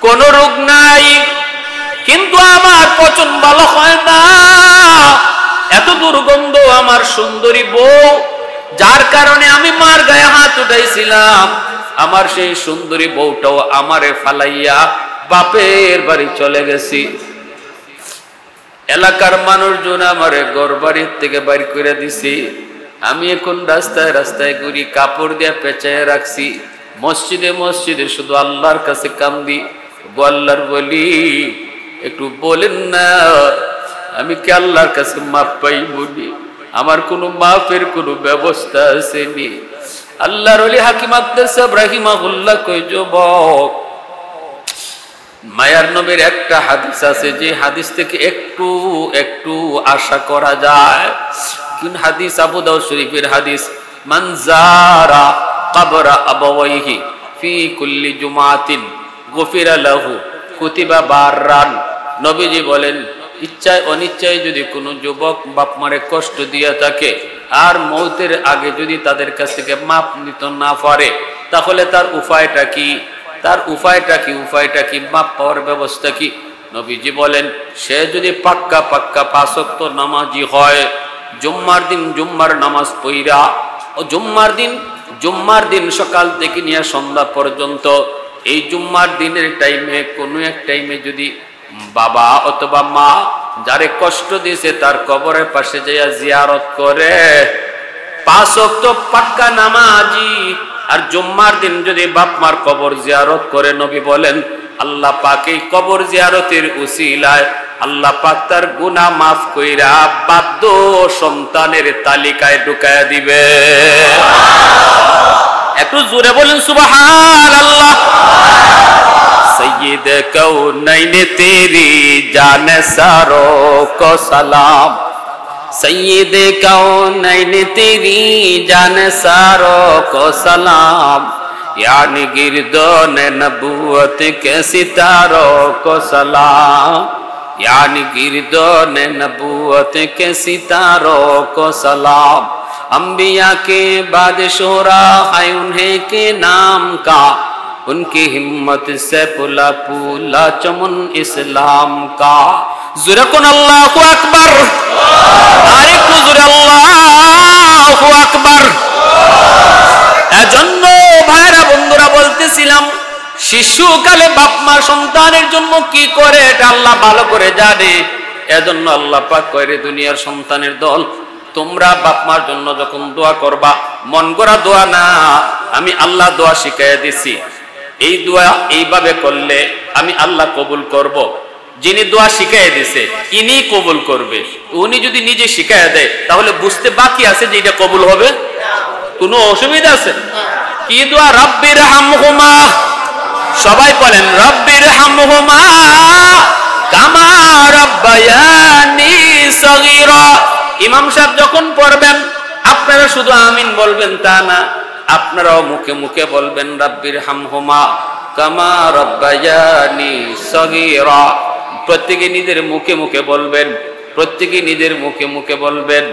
কোন রোগ নাই, কিন্তু আমার পচন ভালো হয় না। এত দুর্গন্ধ আমার সুন্দরী বউ, যার কারণে আমি মার গায়ে হাত উঠাইছিলাম। আমার সেই সুন্দরী বউটাও আমারে ফালাইয়া বাপের বাড়ি চলে গেছি। এলাকার মানুষজন আমারে ঘর বাড়ির থেকে বাইর করে দিছি। আমি এখন রাস্তায় রাস্তায় ঘুরি, কাপড় দিয়ে পেঁচায় রাখছি। মসজিদে শুধু আল্লাহর কাছে কান্দি, আল্লাহর বলি একটু বলেন না, আমি কি আল্লাহর কাছে মাপ পাইবনি? আমার কোনো মাফের কোনো ব্যবস্থা আসেনি। আল্লাহর ওলি হাকিম আব্দুল সাহেব রাহিমাহুল্লাহ কই, যুবক মায়ার নবীর একটা হাদিস আছে, যে হাদিস থেকে একটু একটু আশা করা যায়। কোন হাদিস? আবু দাউদ শরীফের হাদিস, মান যারা কবরা আবাওয়াইহি ফি কুল্লি জুমাতিন গফিরা লাহু কুতিবা বাররান। নবীজি বলেন, ইচ্ছায় অনিচ্ছায় যদি কোনো যুবক বাপ মারে কষ্ট দিয়ে থাকে আর মৌতের আগে যদি তাদের কাছ থেকে মাপ নিতে না পারে, তাহলে তার উপায়টা কি? উপায়টা কি? মাপ পাওয়ার ব্যবস্থা কি? নবীজি বলেন, সে যদি পাক্কা 5 ওয়াক্ত নামাজি হয়, জুম্মার দিন জুম্মার নামাজ পইরা, ও জুম্মার দিন সকাল থেকে নিয়ে সন্ধ্যা পর্যন্ত, এই জুম্মার দিনের টাইমে কোনো এক টাইমে যদি বাবা অথবা মা যারে কষ্ট দিয়েছে তার কবরের পাশে যাইয়া জিয়ারত করে, 5 ওয়াক্ত পাক্কা নামাজি, আর জুম্মার দিন যদি বাপ মার কবর জিয়ারত করে, নবী বলেন আল্লাহ পাক এই কবর জিয়ারতের উসিলায় আল্লাহ পাক তার গুনাহ মাফ কইরা বাধ্য সন্তানের তালিকায় ঢুকায়া দিবে। একটু জোরে বলেন সুবহানাল্লাহ। सैयद कौनैन तेरी जान सारों को सलाम, सैयद कौनैन तेरी जान सारों को सलाम, यानी गिरदोन नबूवत के सितारों को सलाम, यानी गिरदोन नबूवत के सितारों को सलाम, अंबिया के बाद शोरा है उन्हें के नाम का, उनकी हिम्मत से पुला पुला चमन इस्लाम का। जुरकुन अल्लाहु अकबर, आरेकटु जुरे अल्लाहु अकबर। এজন্য ভাইরা বন্ধুরা বলতেছিলাম, শিশুকালে বাপ মা সন্তানের জন্য কি করে এটা আল্লাহ ভালো করে জানে। এজন্য আল্লাহ পাক কইরে, দুনিয়ার সন্তানের দল, তোমরা বাপ মার জন্য যখন দোয়া করবা, মন গড়া দোয়া না, আমি আল্লাহ দোয়া শিখাইয়া দিছি। এই দোয়া এইভাবে করলে আমি আল্লাহ কবুল করব। যিনি দোয়া শিখাইয়া দিছে ইনি কবুল করবে। উনি যদি নিজে শিখাইয়া দেয় তাহলে বুঝতে বাকি আছে যে এটা কবুল হবে? কোনো অসুবিধা আছে? কি দোয়া? রব্বির হামহুমা, সবাই বলেন রব্বির হামহুমা কামা রাব্বায়ানি সগীরা। ইমাম সাহেব যখন পড়বেন আপনারা শুধু আমিন বলবেন তা না, আপনারাও মুখে মুখে বলবেন রব্বির হামহুমা কামা রাব্বায়ানি সগীরা। প্রত্যেকে নিজের মুখে মুখে বলবেন,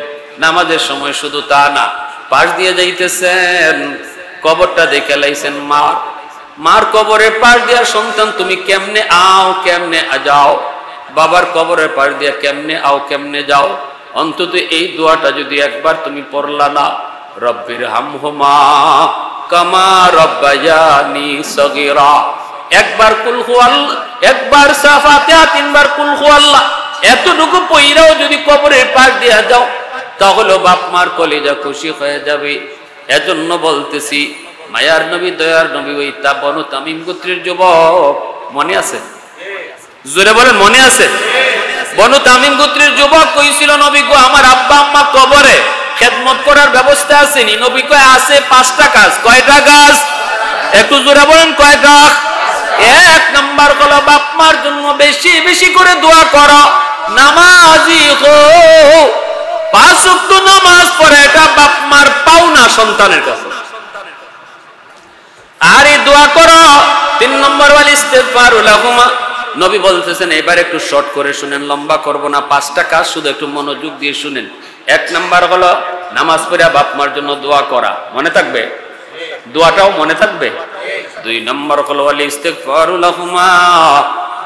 নামাজের সময় শুধু তা না, পাশ দিয়ে যাইতেছেন, কবরটা দেখে লাইছেন মার কবরের পাশ দিয়া সন্তান তুমি কেমনে আও কেমনে যাও, বাবার কবরের পাশ দিয়া কেমনে আও কেমনে যাও, অন্তত এই দোয়াটা যদি একবার তুমি পড়লা না, রব্বির হামহুমা কামা রাব্বায়ানি সগীরা, একবার কুল হুয়াল্লাহ, একবার ফাতিহা, 3 বার কুল হুয়াল্লাহ, এতটুকু পইরাও যদি কবরের পাশ দিয়া যাও তাহলে বাপ মার কলিজা খুশি হয়ে যাবে। এজন্য বলতেছি মায়ার নবী দয়ার নবী ওই তা বনু তামিম গোত্রের যুবক, মনে আছে? জোরে বলেন, মনে আছে? বনু তামিম গোত্রের যুবক কইছিল, নবী গো আমার আব্বা আম্মা কবরে, খেদমত করার ব্যবস্থা আসেনি। নবী কয় আছে 5টা কাজ। কয়টা কাজ? একটু জোরে বলেন, কয়টা? 1 নাম্বার হলো বাপ মার জন্য বেশি বেশি করে দোয়া করো, নামাজি হও, 5 ওয়াক্ত নামাজ পড়ে, এটা বাপ মার পাওনা সন্তানের কাছে। আর এই দোয়া করো। 3 নম্বর ওয়াল ইস্তিগফারু লাহুমা। নবী বলতেছেন, এবার একটু শর্ট করে শুনেন, লম্বা করব না, 5টা কাজ শুধু একটু মনোযোগ দিয়ে শুনেন। 1 নাম্বার হলো নামাজ পড়ে বাপ মার জন্য দোয়া করা, মনে থাকবে? দোয়াটাও মনে থাকবে। 2 নম্বর হলো ওয়াল ইস্তিগফারু লাহুমা,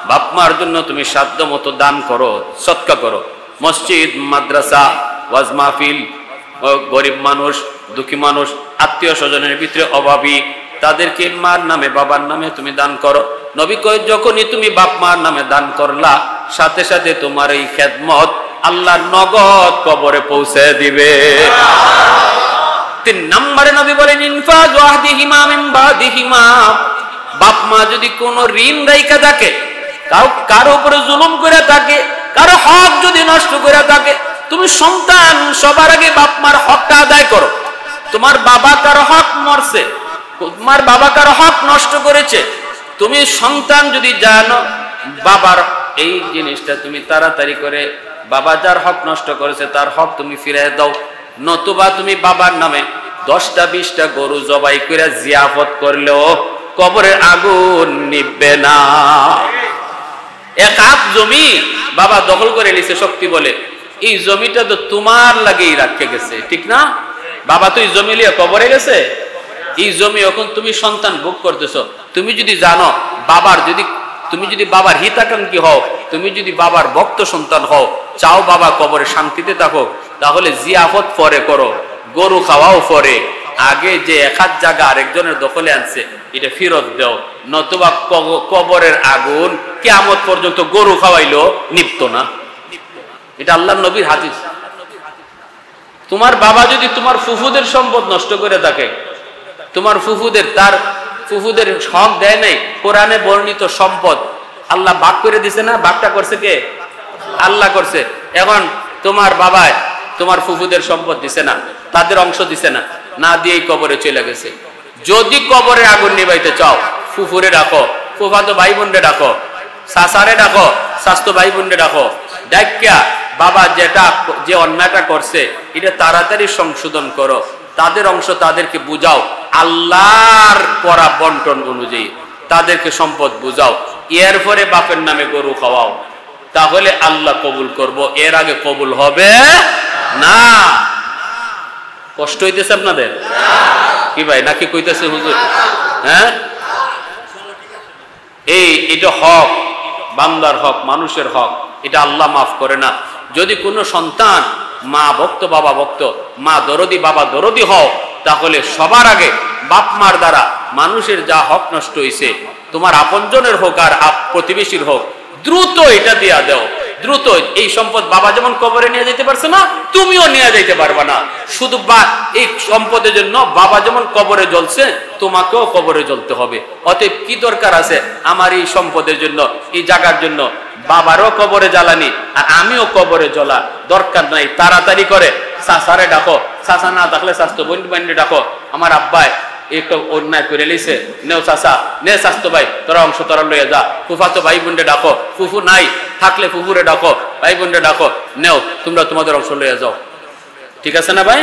বাপ মার জন্য তুমি সাধ্য মতো দান করো, সদকা করো। মসজিদ, মাদ্রাসা, ওয়াজ মাহফিল, গরিব মানুষ, দুঃখী মানুষ, আত্মীয় স্বজনের ভিতরে অভাবী, তাদেরকে মার নামে বাবার নামে তুমি দান করো। নবী কয়, যখনই তুমি বাপ মার নামে দান করলা, সাথে সাথে তোমার এই খেদমত আল্লাহর নগদ কবরে পৌঁছে দিবে। 3 নম্বরে নবী বলেন, ইনফাযু আহদিহিমা মিন বাদিহিমা, বাপ মা যদি কোনো ঋণ রাইখা থাকে, কারো উপরে জুলুম করে থাকে, কারো হক যদি নষ্ট করে থাকে, তুমি সন্তান সবার আগে বাপ মার হকটা আদায় করো। তোমার বাবা কারো হক মরছে, তোমার বাবা কারো হক নষ্ট করেছে, তুমি সন্তান যদি জানো বাবার এই জিনিসটা, তুমি তাড়াতাড়ি করে বাবা যার হক নষ্ট করেছে তার হক তুমি ফিরিয়ে দাও। নতুবা তুমি বাবার নামে 10টা 20টা গরু জবাই করে জিয়াফত করলেও কবরের আগুন নিভবে না। 1 হাত জমি বাবা দখল করে নিছে শক্তি বলে, এই জমিটা তো তোমার লাগেই রাখতে গেছে, ঠিক না? বাবা তো এই জমি লিয়ে কবরে গেছে, এই জমি এখন তুমি সন্তান ভোগ করতেছো। তুমি যদি জানো বাবার, তুমি যদি বাবার হিতাকাঙ্ক্ষী হও, তুমি যদি বাবার ভক্ত সন্তান হও, চাও বাবা কবরে শান্তিতে থাকো, তাহলে জিয়াফত পরে করো, গরু খাওয়াও পরে, আগে যে 1 হাত জায়গা আরেকজনের দখলে আনছে এটা ফেরত দাও, নতুবা কবরের আগুন কিয়ামত পর্যন্ত গরু খাওয়াইলো নিভতো না। এটা আল্লাহর নবীর হাদিস। তোমার বাবা যদি তোমার ফুফুদের সম্পদ নষ্ট করে থাকে, তোমার তার ফুফুদের হক দেয় নাই, কোরআনে বর্ণিত সম্পদ আল্লাহ ভাগ করে দিছে না? ভাগটা করছে কে? আল্লাহ করছে। এখন তোমার বাবায় তোমার ফুফুদের সম্পদ দিছে না, তাদের অংশ দিছে না, না দিয়েই কবরে চলে গেছে। যদি কবরে আগুন নিবাইতে চাও, ফুফুরে ডাকো, ফুফাতো ভাই বোনরে ডাকো, সাসারে ডাকো, স্বাস্থ্য ভাই বোনরে ডাকো, ডাকিয়া বাবা যে অন্যায়টা করছে এটা তাড়াতাড়ি সংশোধন করো, তাদের অংশ তাদেরকে বুঝাও, আল্লাহর করা বন্টন অনুযায়ী তাদেরকে সম্পদ বুঝাও, এরপরে বাপের নামে গরু খাওয়াও, তাহলে আল্লাহ কবুল করব, এর আগে কবুল হবে না। কষ্ট হইতেছে আপনাদের কি ভাই, নাকি কইতেছে হুজুর? হ্যাঁ, এটা হক, বান্দার হক, মানুষের হক, এটা আল্লাহ মাফ করে না। যদি কোনো সন্তান মা ভক্ত বাবা ভক্ত, মা দরদি বাবা দরদি হও, তাহলে সবার আগে বাপ মার দ্বারা মানুষের যা হক নষ্ট হয়েছে, তোমার আপনজনের হোক আর প্রতিবেশীর হোক, দ্রুত এটা দিয়া দাও, দ্রুত। এই সম্পদ বাবা যেমন কবরে নিয়ে যেতে পারছে না, তুমিও নিয়ে যাইতে পারবা না। শুধু এই সম্পদের জন্য বাবা যেমন কবরে জ্বলছে, তোমাকেও কবরে জ্বলতে হবে। অতএব কি দরকার আছে আমার এই সম্পদের জন্য, এই জায়গার জন্য বাবারও কবরে জ্বালানি আর আমিও কবরে জ্বলা? দরকার নাই। তাড়াতাড়ি করে চাচারে ডাকো, চাচা না থাকলে স্বাস্থ্য বন্ধু ডাকো, আমার আব্বাই একটু অন্যায় করে লিছে, নেও চাচা, নে স্বাস্থ্য ভাই তোরা অংশ তোরা লইয়া যা, ফুফাতো ভাই বোনরে ডাকো, ফুফু নাই থাকলে ফুফুরে ডাকো, ভাই বোনরে ডাকো, নেও তোমরা তোমাদের অংশ লইয়া যাও। ঠিক আছে না ভাই?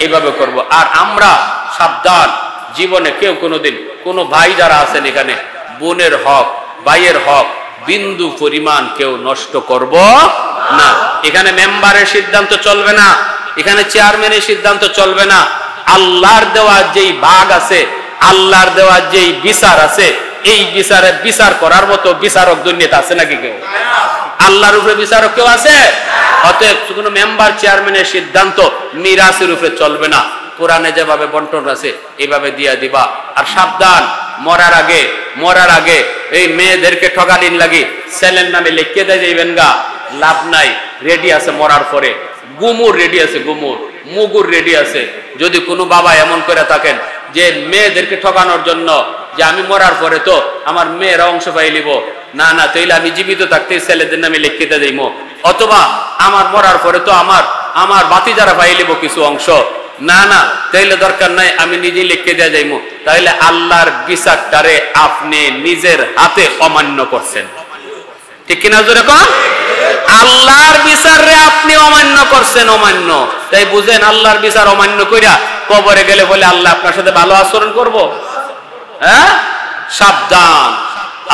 এইভাবে করব। আর আমরা সাবধান, জীবনে কেউ কোনোদিন কোনো ভাই যারা আছেন এখানে, বোনের হক ভাইয়ের হক বিন্দু পরিমাণ কেউ নষ্ট করব না। এখানে মেম্বারের সিদ্ধান্ত চলবে না, এখানে চেয়ারম্যানের সিদ্ধান্ত চলবে না। আল্লাহর দেওয়া যেই ভাগ আছে, আল্লাহর দেওয়া যেই বিচার আছে, এই বিচারে বিচার করার মতো বিচারক দুনিয়াতে আছে নাকি কেউ? আল্লাহর উপরে বিচারক কেউ আছে? অতএব কোনো মেম্বার চেয়ারম্যানের সিদ্ধান্ত মিরাসের উপরে চলবে না। কোরআনে যেভাবে বন্টন আছে এইভাবে দিয়া দিবা। আর সাবধান, মরার আগে এই মেয়েদেরকে ঠকাদিন লাগি ছেলের নামে লিখে দিয়ে যাইবেন গা, লাভ নাই। রেডি আছে মরার পরে, গুমুর রেডি আছে, গুমুর মুগুর রেডি আছে। যদি কোনো বাবা এমন করে থাকেন যে মেয়েদেরকে ঠকানোর জন্য যে আমি মরার পরে তো আমার মেয়েরা অংশ পাই লিব, না না, তাইলে আমি জীবিত থাকতে ছেলেদের নামে লিখিতে যাইব, অথবা আমার মরার পরে তো আমার বাতিজারা পাই লিব কিছু অংশ, না না, তাইলে দরকার নাই, আমি নিজে লিখে দিয়ে যাইব। তাইলে আল্লাহর বিচারটারে আপনি নিজের হাতে অমান্য করছেন, ঠিক কিনা জোরে কন? আল্লাহর বিচারে আপনি অমান্য করছেন, অমান্য। তাই বুঝেন, আল্লাহর বিচার অমান্য কইরা কবরে গেলে বলে আল্লাহ আপনার সাথে ভালো আচরণ করব? হ্যাঁ, সাবধান,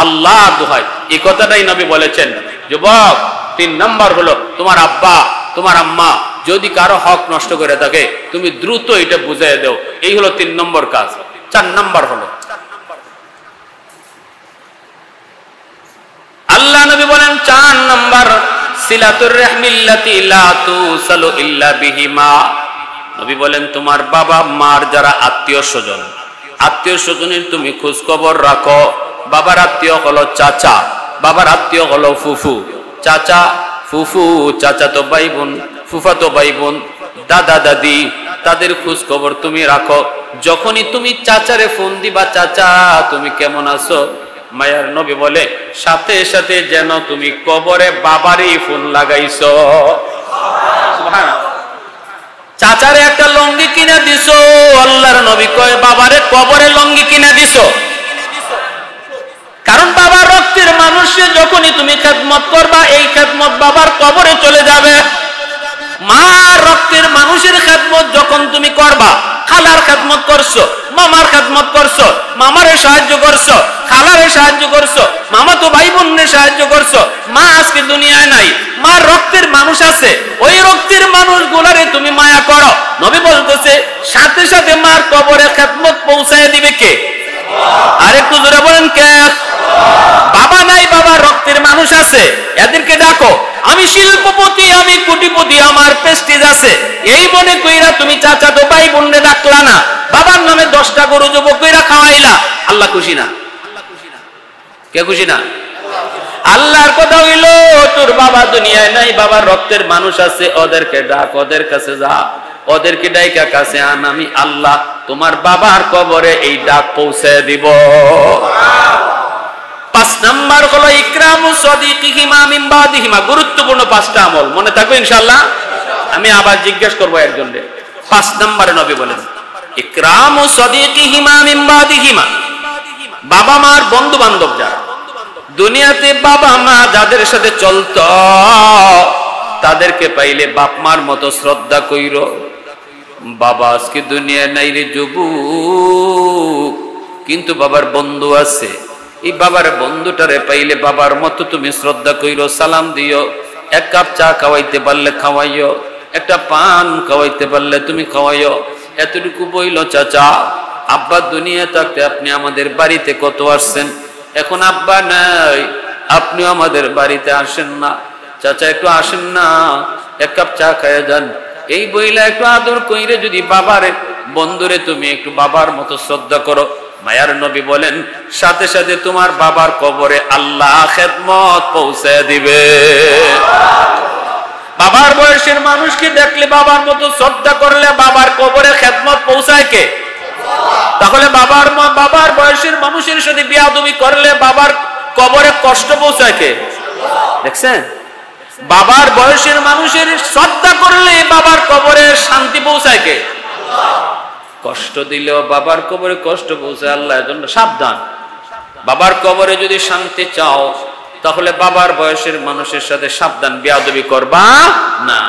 আল্লাহ দোহাই। এই কথাটাই নবী বলেছেন। যুবক, 3 নাম্বার হলো তোমার আব্বা তোমার আম্মা যদি কারো হক নষ্ট করে থাকে তুমি দ্রুত এটা বুঝিয়ে দাও, এই হলো 3 নম্বর কাজ। 4 নাম্বার হলো আল্লাহ নবী বলেন 4 নাম্বার সিলাতুর রাহমিল্লাতি লা তুসালু ইল্লা বিহিমা। নবী বলেন তোমার বাবা মার যারা আত্মীয় স্বজনের তুমি খোঁজ খবর রাখো। বাবার আত্মীয় হলো চাচা, বাবার আত্মীয় হলো ফুফু, চাচা ফুফু, চাচাতো ভাই বোন, ফুফাতো ভাই বোন, দাদা দাদি, তাদের খোঁজ খবর তুমি রাখো। যখনই তুমি চাচারে ফোন দিবা, চাচা তুমি কেমন আছো, মায়ার নবী বলে সাথে সাথে যেন তুমি কবরে বাবারই ফোন লাগাইছো। সুবহানাল্লাহ। চাচারে একটা লঙ্গি কিনে দিছো, আল্লাহর নবী কয় বাবারে কবরে লঙ্গি কিনে দিছো। কারণ বাবার রক্তের মানুষে যখনই তুমি খেদমত করবা, এই খেদমত বাবার কবরে চলে যাবে। মার রক্তের মানুষের খেদমত যখন তুমি করবা, খালার খেদমত করছো, মামার খেদমত করছো, মামারে সাহায্য করছো, খালারে সাহায্য করছো, মামা তো ভাই বোনের সাহায্য করছো, মা আজকে দুনিয়ায় নাই, মার রক্তের মানুষ আছে, ওই রক্তের মানুষগুলারে তুমি মায়া করো। নবী বলতেছে সাথে সাথে মার কবরে খেদমত পৌঁছায় দিবে কে? আরেকটু জোরে বলেন কে? বাবা নাই, বাবার রক্তের মানুষ আছে, এদেরকে ডাকো। আমি শিল্পপতি, আমি কোটিপতি, আমার প্রেস্টিজ আছে, এই মনে কইরা তুমি চাচা তো ভাই বোনরে ডাকলা না, বাবার নামে 10টা গরু জব কইরা খাওয়াইলা, আল্লাহ খুশি না? কে খুশি না? আল্লাহর কথা হইল তোর বাবা দুনিয়ায় নাই, বাবার রক্তের মানুষ আছে, ওদেরকে ডাক, ওদের কাছে যা, ওদেরকে ডাইকা কাছে আন, আমি আল্লাহ তোমার বাবার কবরে এই ডাক পৌঁছে দিব। 5 নাম্বার হলো ইকরামু সাদিকিহিমা মিন বাদিহিমা। গুরুত্বপূর্ণ 5টা আমল, মনে থাকবে ইনশাআল্লাহ। আমি আবার জিজ্ঞেস করব একজনকে। 5 নম্বরে নবী বলেন ইকরামু সাদিকিহিমা মিন বাদিহিমা। বাবা মার বন্ধু বান্ধব যারা দুনিয়াতে বাবা মা যাদের সাথে চলতো, তাদেরকে পাইলে বাপ মার মতো শ্রদ্ধা কইরো। বাবা আজকে দুনিয়া নাই রে যুবক, কিন্তু বাবার বন্ধু আছে, এই বাবার বন্ধুটারে পাইলে বাবার মতো তুমি শ্রদ্ধা কইরো, সালাম দিও, 1 কাপ চা খাওয়াইতে পারলে খাওয়াইও, একটা পান খাওয়াইতে পারলে তুমি খাওয়াইও। এতটুকু বইল চাচা, আব্বা দুনিয়া থাকতে আপনি আমাদের বাড়িতে কত আসছেন, এখন আব্বা নাই, আপনিও আমাদের বাড়িতে আসেন না, চাচা একটু আসেন না, 1 কাপ চা খাইয়া যান। এই বইলা একটু আদর কইরে যদি বাবারে বন্ধুরে তুমি একটু বাবার মতো শ্রদ্ধা করো, মায়ার নবী বলেন সাথে সাথে তোমার বাবার কবরে আল্লাহ খেদমত পৌঁছে দিবে। বাবার বয়সের মানুষকে দেখলে বাবার মতো শ্রদ্ধা করলে বাবার কবরে খেদমত পৌঁছায় কে? তাহলে বাবার বয়সের মানুষের সাথে বিয়াদবি করলে বাবার কবরে কষ্ট পৌঁছায় কে? দেখছেন, বাবার বয়সের মানুষের শ্রদ্ধা করলে বাবার কবরে শান্তি পৌঁছায় কে? কষ্ট দিলেও বাবার কবরে কষ্ট পৌঁছায় আল্লাহ। এজন্য সাবধান, বাবার কবরে যদি শান্তি চাও তাহলে বাবার বয়সের মানুষের সাথে সাবধান, বিয়াদবি করবা না।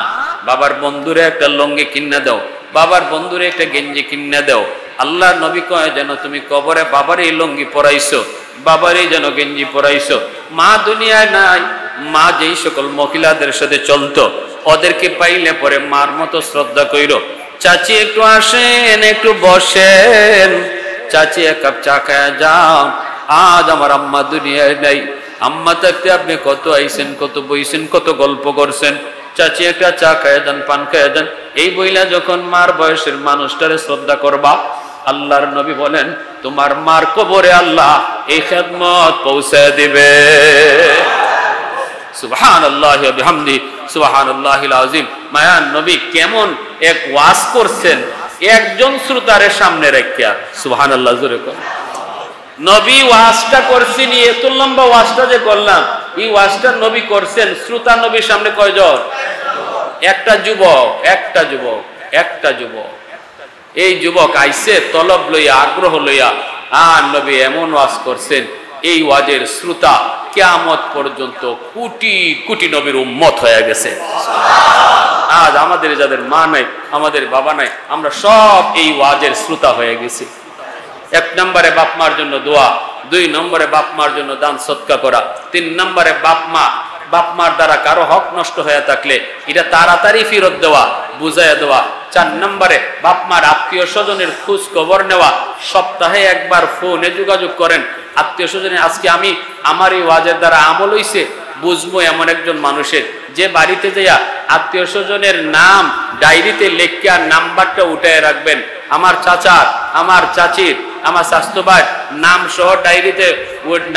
বাবার বন্ধুরে একটা লঙ্গি কিনে দাও, বাবার বন্ধুরে একটা গেঞ্জি কিনে দাও। আল্লাহ নবী কয় যেন তুমি কবরে বাবারই লঙ্গি পরাইছো, বাবারই যেন গেঞ্জি পরাইছো। মা দুনিয়ায় নাই, মা যেই সকল মহিলাদের সাথে চলতো ওদেরকে পাইলে পরে মার মতো শ্রদ্ধা কইরো। চাচি একটু আসেন, একটু বসেন, চাচি 1 কাপ চা খায়া যান, আজ আমার আম্মা দুনিয়ায় নাই, আম্মা থাকতে আপনি কত আইছেন, কত বইছেন, কত গল্প করছেন, চাচি একটা চা খায়া যান, পান খায়া যান। এই বইলা যখন মার বয়সের মানুষটারে শ্রদ্ধা করবা, আল্লাহর নবী বলেন তোমার মার কবরে আল্লাহ এই খেদমত পৌঁছে দিবে। সুবহানাল্লাহি ওয়া বিহামদিহি সুবহানাল্লাহিল আযীম। মায়ান নবী কেমন এক ওয়াজ করছেন, একজন শ্রোতারের সামনে রেখা। সুবহানাল্লাহ, জোরে কর। নবী ওয়াজটা করছেন, এত লম্বা ওয়াজটা যে করলাম, এই ওয়াজটা নবী করছেন, শ্রোতা নবীর সামনে কয়জন? একটা যুবক, একটা যুবক, একটা যুবক। এই যুবক আইসে তলব লইয়া, আগ্রহ লইয়া, আর নবী এমন ওয়াজ করছেন, এই ওয়াজের শ্রোতা কিয়ামত পর্যন্ত কোটি কোটি নবীর উম্মত হয়ে গেছে। আজ আমাদের যাদের মা নাই, আমাদের বাবা নাই, আমরা সব এই ওয়াজের শ্রোতা হয়ে গেছি। 1 নম্বরে বাপ মার জন্য দোয়া, 2 নম্বরে বাপ মার জন্য দান সদকা করা, 3 নম্বরে বাপ মার দ্বারা কারো হক নষ্ট হয়ে থাকলে এটা তাড়াতাড়ি ফেরত দেওয়া, বুঝাইয়া দেওয়া। 4 নম্বরে বাপ মার আত্মীয় স্বজনের খোঁজ খবর নেওয়া, সপ্তাহে একবার ফোনে যোগাযোগ করেন। আত্মীয় স্বজনের আজকে আমি আমার এই ওয়াজের দ্বারা আমল হইছে বুঝবো এমন একজন মানুষের, যে বাড়িতে যাইয়া আত্মীয় স্বজনের নাম ডায়েরিতে লেখিয়া নাম্বারটা উঠায় রাখবেন। আমার চাচার, আমার চাচির, আমার স্বাস্থ্য ভাই নাম সহ ডায়েরিতে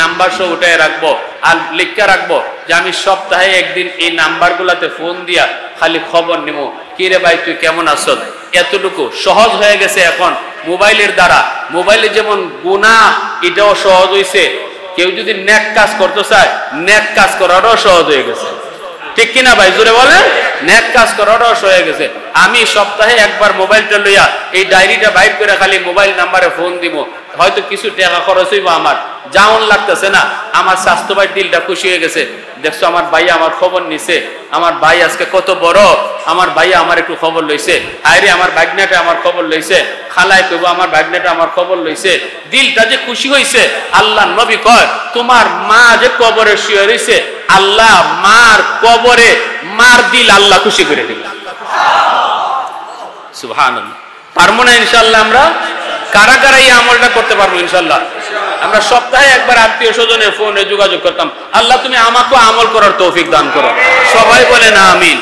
নাম্বার সহ উঠায় রাখবো, আর লিখা রাখবো যে আমি সপ্তাহে একদিন এই নাম্বারগুলাতে ফোন দিয়া খালি খবর নিব, কি রে ভাই তুই কেমন আছো। এতটুকু সহজ হয়ে গেছে এখন মোবাইলের দ্বারা। মোবাইলে যেমন গুনাহ এটাও সহজ হয়েছে, কেউ যদি নেক কাজ করতে চায়, নেক কাজ করারও সহজ হয়ে গেছে। ঠিক কিনা ভাই, জোরে বলেন? নেক কাজ করারও হয়ে গেছে। আমি সপ্তাহে একবার মোবাইলটা লইয়া এই ডায়েরিটা বাইর করে খালি মোবাইল নাম্বারে ফোন দিব, হয়তো কিছু টাকা খরচ হইব, আমার যেমন লাগতেছে না, আমার স্বাস্থ্য ভাই দিলটা খুশি হয়ে গেছে। দেখছো আমার ভাই আমার খবর নিছে, আমার ভাই আজকে কত বড়, আমার ভাই আমার একটু খবর লইছে, আরে আমার ভাগ্নেটা আমার খবর লইছে, খালায় কইব আমার ভাগ্নেটা আমার খবর লইছে। দিলটা যে খুশি হইছে। আল্লাহ নবী কয়, তোমার মা যে কবরে শুয়ে রইছে, আল্লাহ মার কবরে মার দিল আল্লাহ খুশি করে দিল। সুবহানাল্লাহ। পারবো না ইনশাআল্লাহ? আমরা কারা কারা এই আমলটা করতে পারবো ইনশাআল্লাহ? আমরা সপ্তাহে একবার আত্মীয় স্বজনের ফোনে যোগাযোগ করতাম। আল্লাহ তুমি আমাকে আমল করার তৌফিক দান করো। সবাই বলেন আমিন।